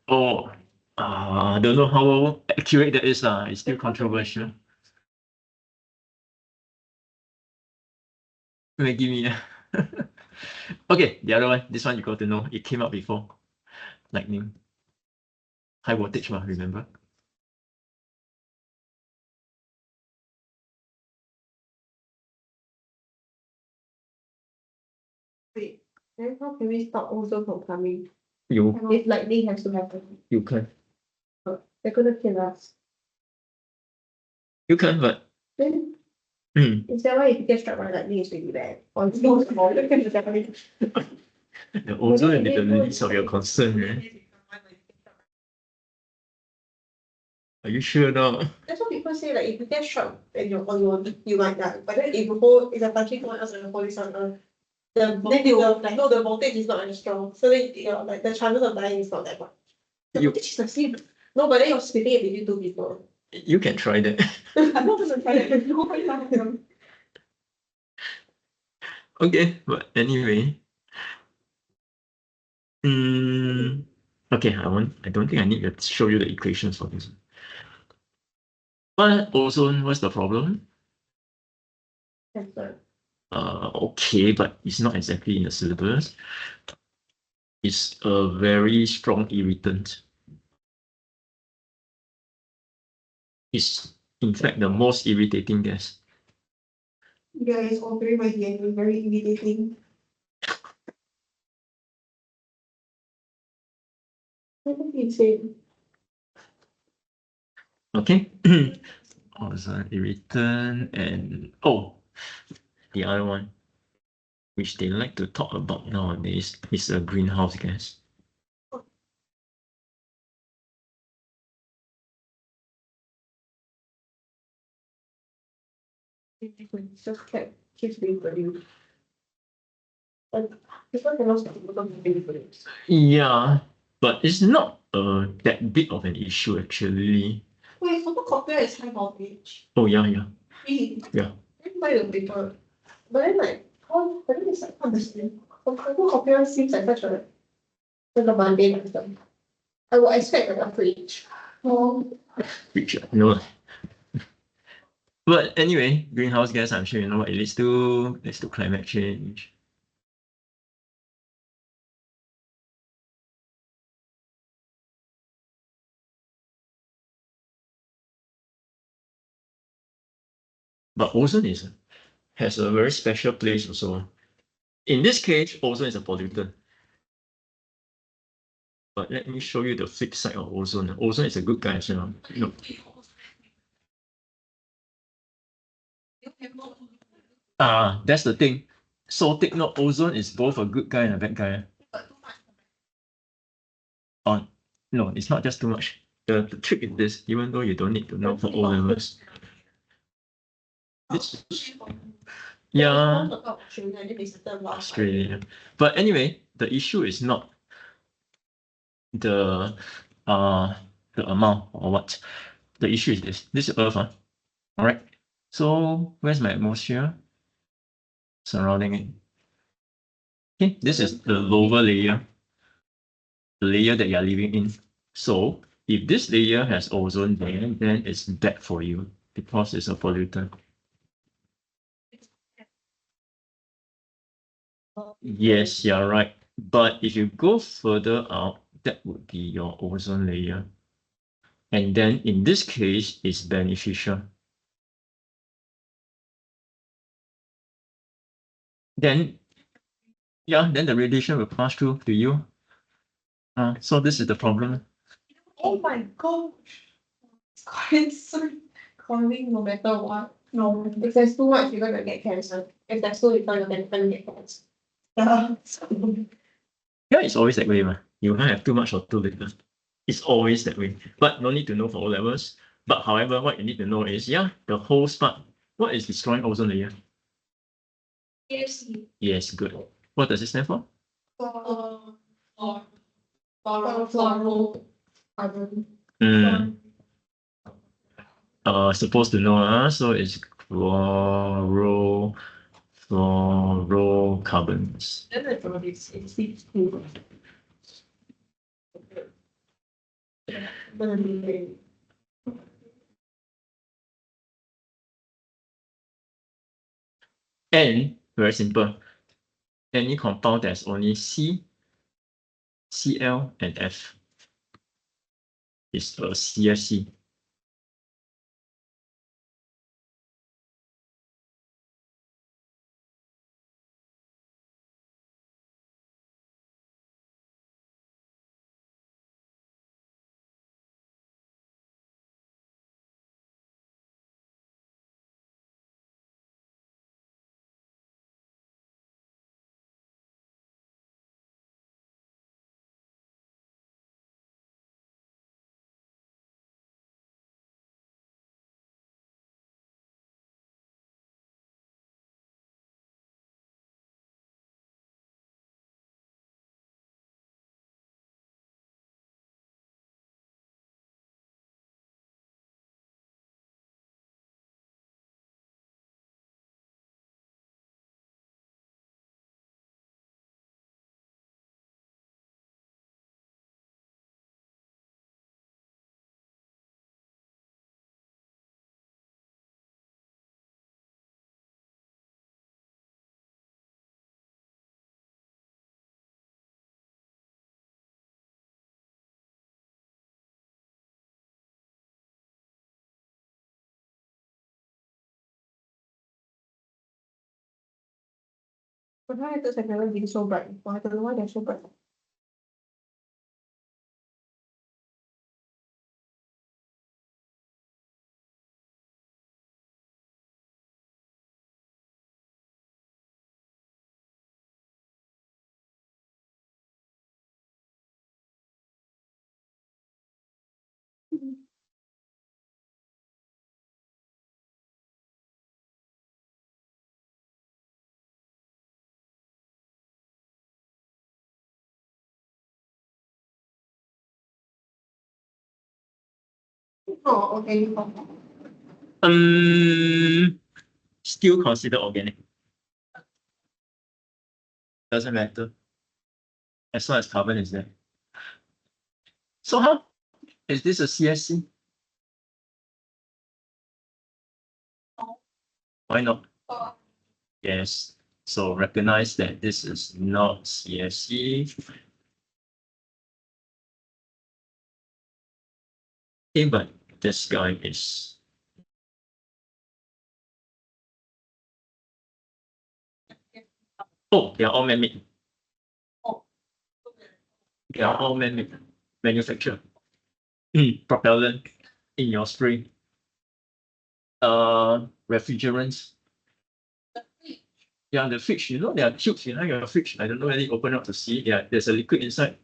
Oh, I don't know how accurate that is. It's still controversial. Give me. Okay, the other one, this one you got to know. It came out before. Lightning. High voltage, remember? Wait, then how can we stop ozone from coming? You If lightning has to happen, can. they're gonna kill us. You can, but Then is that why if you get struck by lightning it's really bad? Or it's so small, look at the damage. the ozone is the least of your concern, right? Are you sure now? That's what people say, like if you get struck and you're on your you might die. But then if you're touching someone else and the police on earth, then they will the voltage is not as strong. So then like the chances of dying is not that much. The voltage is the same. No, but then you're splitting it between two people. You can try that. I'm not gonna try that. You go find them. Okay, but anyway. Okay, I don't think I need to show you the equations for this. But ozone, what's the problem? Cancer. Okay, but it's not exactly in the syllabus. It's a very strong irritant. It's in fact the most irritating gas. Yeah, it's all very mighty and very irritating. I think it's insane. Okay. Ozone irritant and the other one, which they like to talk about nowadays, is a greenhouse gas. Just keeps being produced. Like, people cannot stop because of being produced. Yeah, but it's not that big of an issue actually. Wait, photocopier is high voltage. Oh yeah, yeah. Really? Yeah. Then buy the paper. But then like, but then it's like not the same. Photocopier seems like such a mundane item. I would expect like a fridge. Oh. Which no. But anyway, greenhouse gas, I'm sure you know what it leads to. Leads to climate change. But ozone has a very special place also. In this case, ozone is a pollutant. But let me show you the flip side of ozone. Ozone is a good guy, you know. No. That's the thing. So take note, ozone is both a good guy and a bad guy. No, it's not just too much. The trick is this, even though you don't need to know for O levels. Yeah, Australia. But anyway, the issue is not the amount or what. The issue is this. This is Earth, all right. So where's my atmosphere surrounding it? Okay, this is the lower layer, the layer that you are living in. So if this layer has ozone there, then it's bad for you because it's a pollutant. Yes, you're right. But if you go further out, that would be your ozone layer. And then in this case, it's beneficial. Then, yeah, then the radiation will pass through to you. So this is the problem. Oh my gosh. It's calling no matter what. No, if there's too much, you're gonna get cancer. If there's too little, you're gonna get cancer. Yeah. Yeah, it's always that way, man. You can't have too much or too little. It's always that way. But no need to know for O levels. But however, what you need to know is, the whole part. What is destroying ozone layer? KFC. Yes, good. What does it stand for? Fluorocarbon. Supposed to know, so it's fluorocarbons. Then the problem is it's And very simple. Any compound that's only C, Cl, and F is a CFC. But highlighters have never been so bright. I don't know why they're so bright. Oh, okay. Still considered organic. Doesn't matter. As long as carbon is there. So how is this a CSC? Why not? Oh. Yes. So recognize that this is not CSC. Okay, but this guy is. Oh, they are all man-made. Oh. They are all man-made. Manufactured. Propellant in your spray. Refrigerants. Yeah, the fridge, there are tubes behind your fridge. I don't know whether you open up to see. Yeah, there's a liquid inside.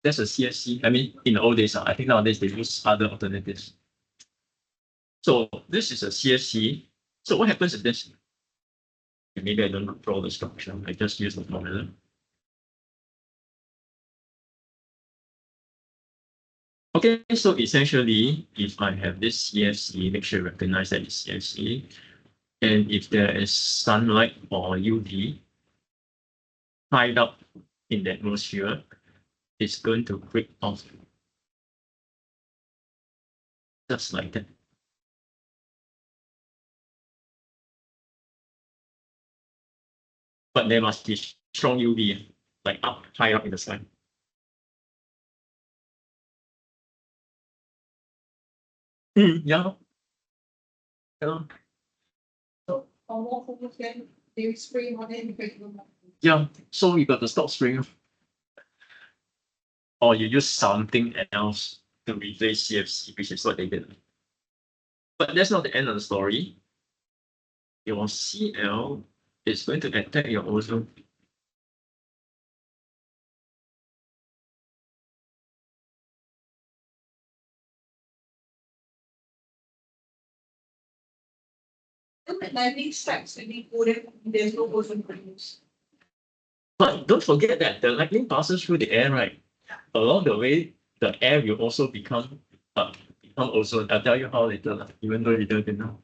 That's a CSC. I mean, in the old days, I think nowadays they use other alternatives. So this is a CSC. So what happens if this? Maybe I don't draw the structure. I just use the formula. Okay, so essentially, if I have this CFC, make sure you recognize that it's CFC. And if there is sunlight or UV tied up in the atmosphere, it's going to break off. Just like that. But there must be strong UV, like high up in the sky. Yeah. Yeah. So almost then they spray on it and break them. Yeah. So you got to stop spraying. Or you use something else to replace CFC, which is what they did. But that's not the end of the story. Your CL is going to attack your ozone. When lightning strikes and we go there, there's no ozone produced. But don't forget that the lightning passes through the air, right? Along the way, the air will also become ozone. I'll tell you how later, even though you don't know.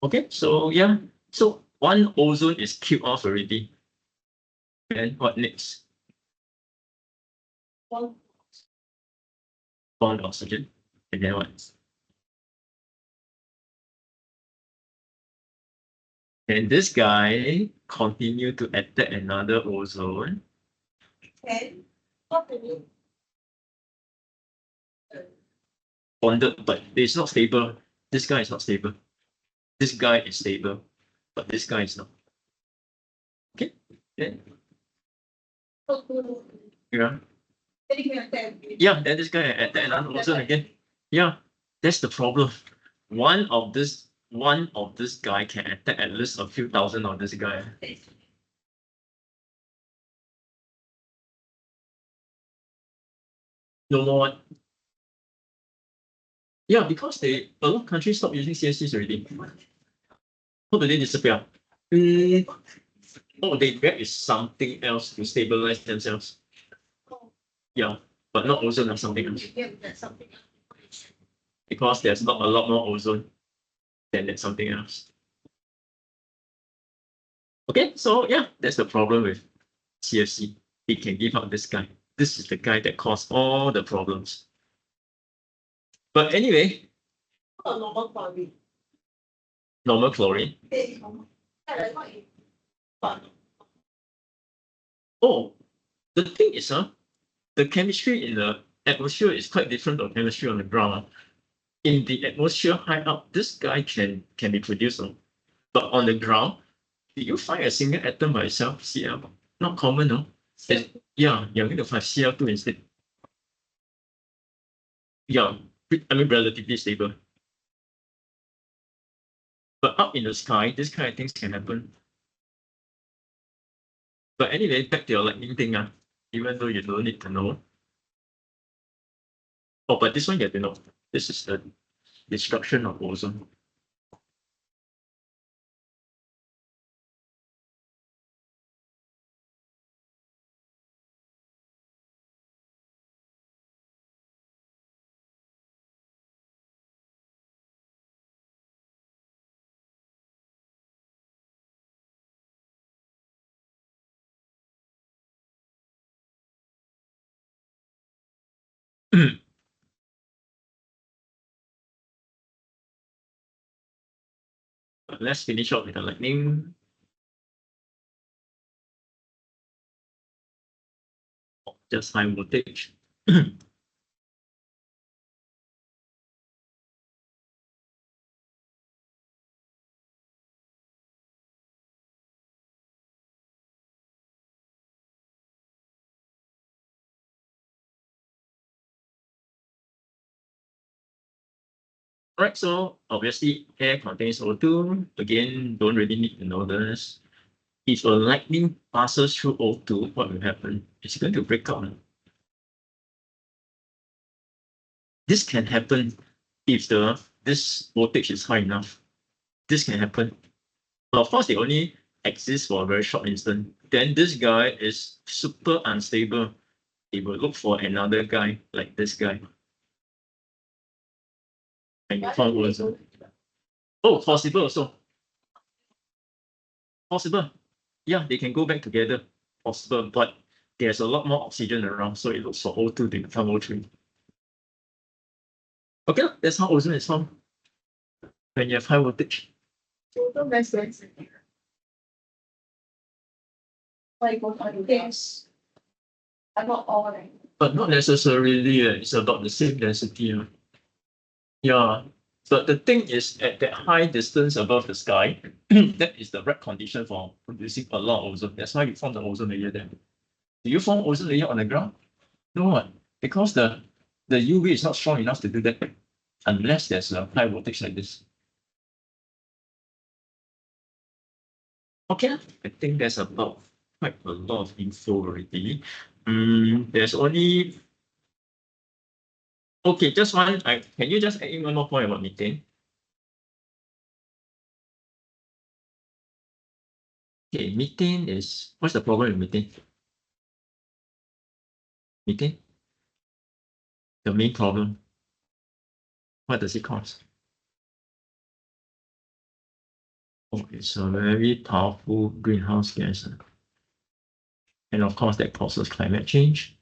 Okay, so yeah. So one ozone is killed off already. Then what next? One Oxygen. And then what? And this guy continue to attack another ozone. and what do you Bonded, but it's not stable. This guy is not stable. This guy is stable, but this guy is not. Okay. Then yeah. Yeah, then this guy attack another ozone again. Yeah, that's the problem. One of this guy can attack at least a few thousand of this guy. No more one. Yeah, because a lot of countries stop using CSCs already. How do they disappear? Oh, they grab is something else to stabilize themselves. Yeah, but not ozone or something else. Because there's not a lot more ozone than that something else. Okay, so yeah, that's the problem with CFC. It can give out this guy. This is the guy that caused all the problems. But anyway, normal chlorine. normal chlorine. Oh, the thing is, the chemistry in the atmosphere is quite different from atmosphere on the ground. In the atmosphere high up, this guy can be produced. But on the ground, did you find a single atom by itself, Cl? Not common, no? Yeah, you're going to find Cl2 instead. Yeah, I mean relatively stable. But up in the sky, this kind of things can happen. But anyway, back to your lightning thing, even though you don't need to know. Oh, but this one you have to know. This is the destruction of ozone. Let's finish off with the lightning. Just high voltage. Right, so obviously air contains O2. Again, don't really need to know this. If a lightning passes through O2, what will happen? It's going to break out. This can happen if this voltage is high enough. This can happen. But of course, they only exist for a very short instant. Then this guy is super unstable. They will look for another guy like this guy. And you found ozone. Oh, possible also. Possible. Yeah, they can go back together. Possible, but there's a lot more oxygen around, so it looks for O2 to become O3. Okay, that's how ozone is formed when you have high voltage. So that's sense. Like what are the things? I'm not all right. But not necessarily, it's about the same density. Yeah, but the thing is at that high distance above the sky, that is the right condition for producing a lot of ozone. That's why you form the ozone layer there. Do you form ozone layer on the ground? No one, because the UV is not strong enough to do that unless there's a high voltage like this. Okay, I think that's about quite a lot of info already. There's only okay, just one. Can you just add in one more point about methane? Okay, methane is what's the problem with methane? Methane, the main problem. What does it cause? Oh, it's a very powerful greenhouse gas. And of course, that causes climate change.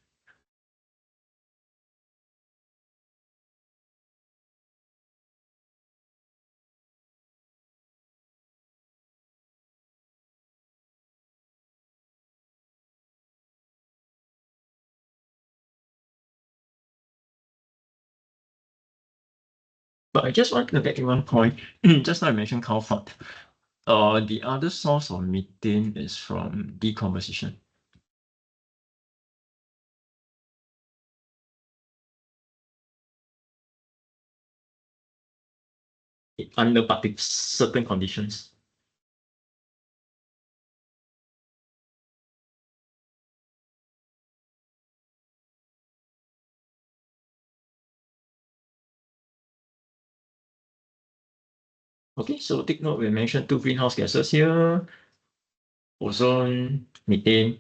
But I just want to get to one point. Just now I mentioned cow fart. The other source of methane is from decomposition. Under certain conditions. Okay, so take note, we mentioned two greenhouse gases here, ozone, methane,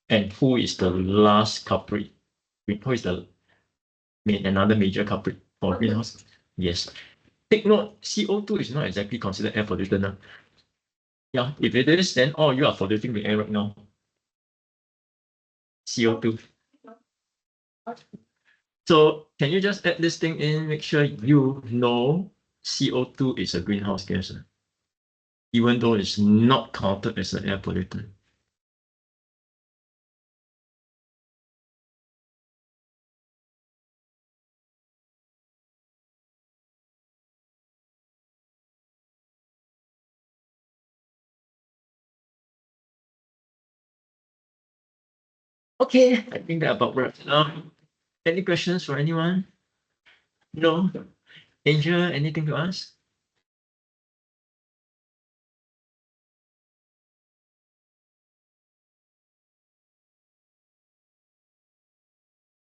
and who is the last culprit? Who is the another major culprit for greenhouse? Yes. Take note, CO2 is not exactly considered air pollutant. Yeah, if it is, then all you are polluting the air right now. CO2. So can you just add this thing in, make sure you know CO2 is a greenhouse gas, even though it's not counted as an air pollutant. Okay, I think that about wraps it up. Any questions for anyone? No? Angel, anything to ask?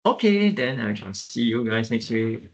Okay, then I shall see you guys next week.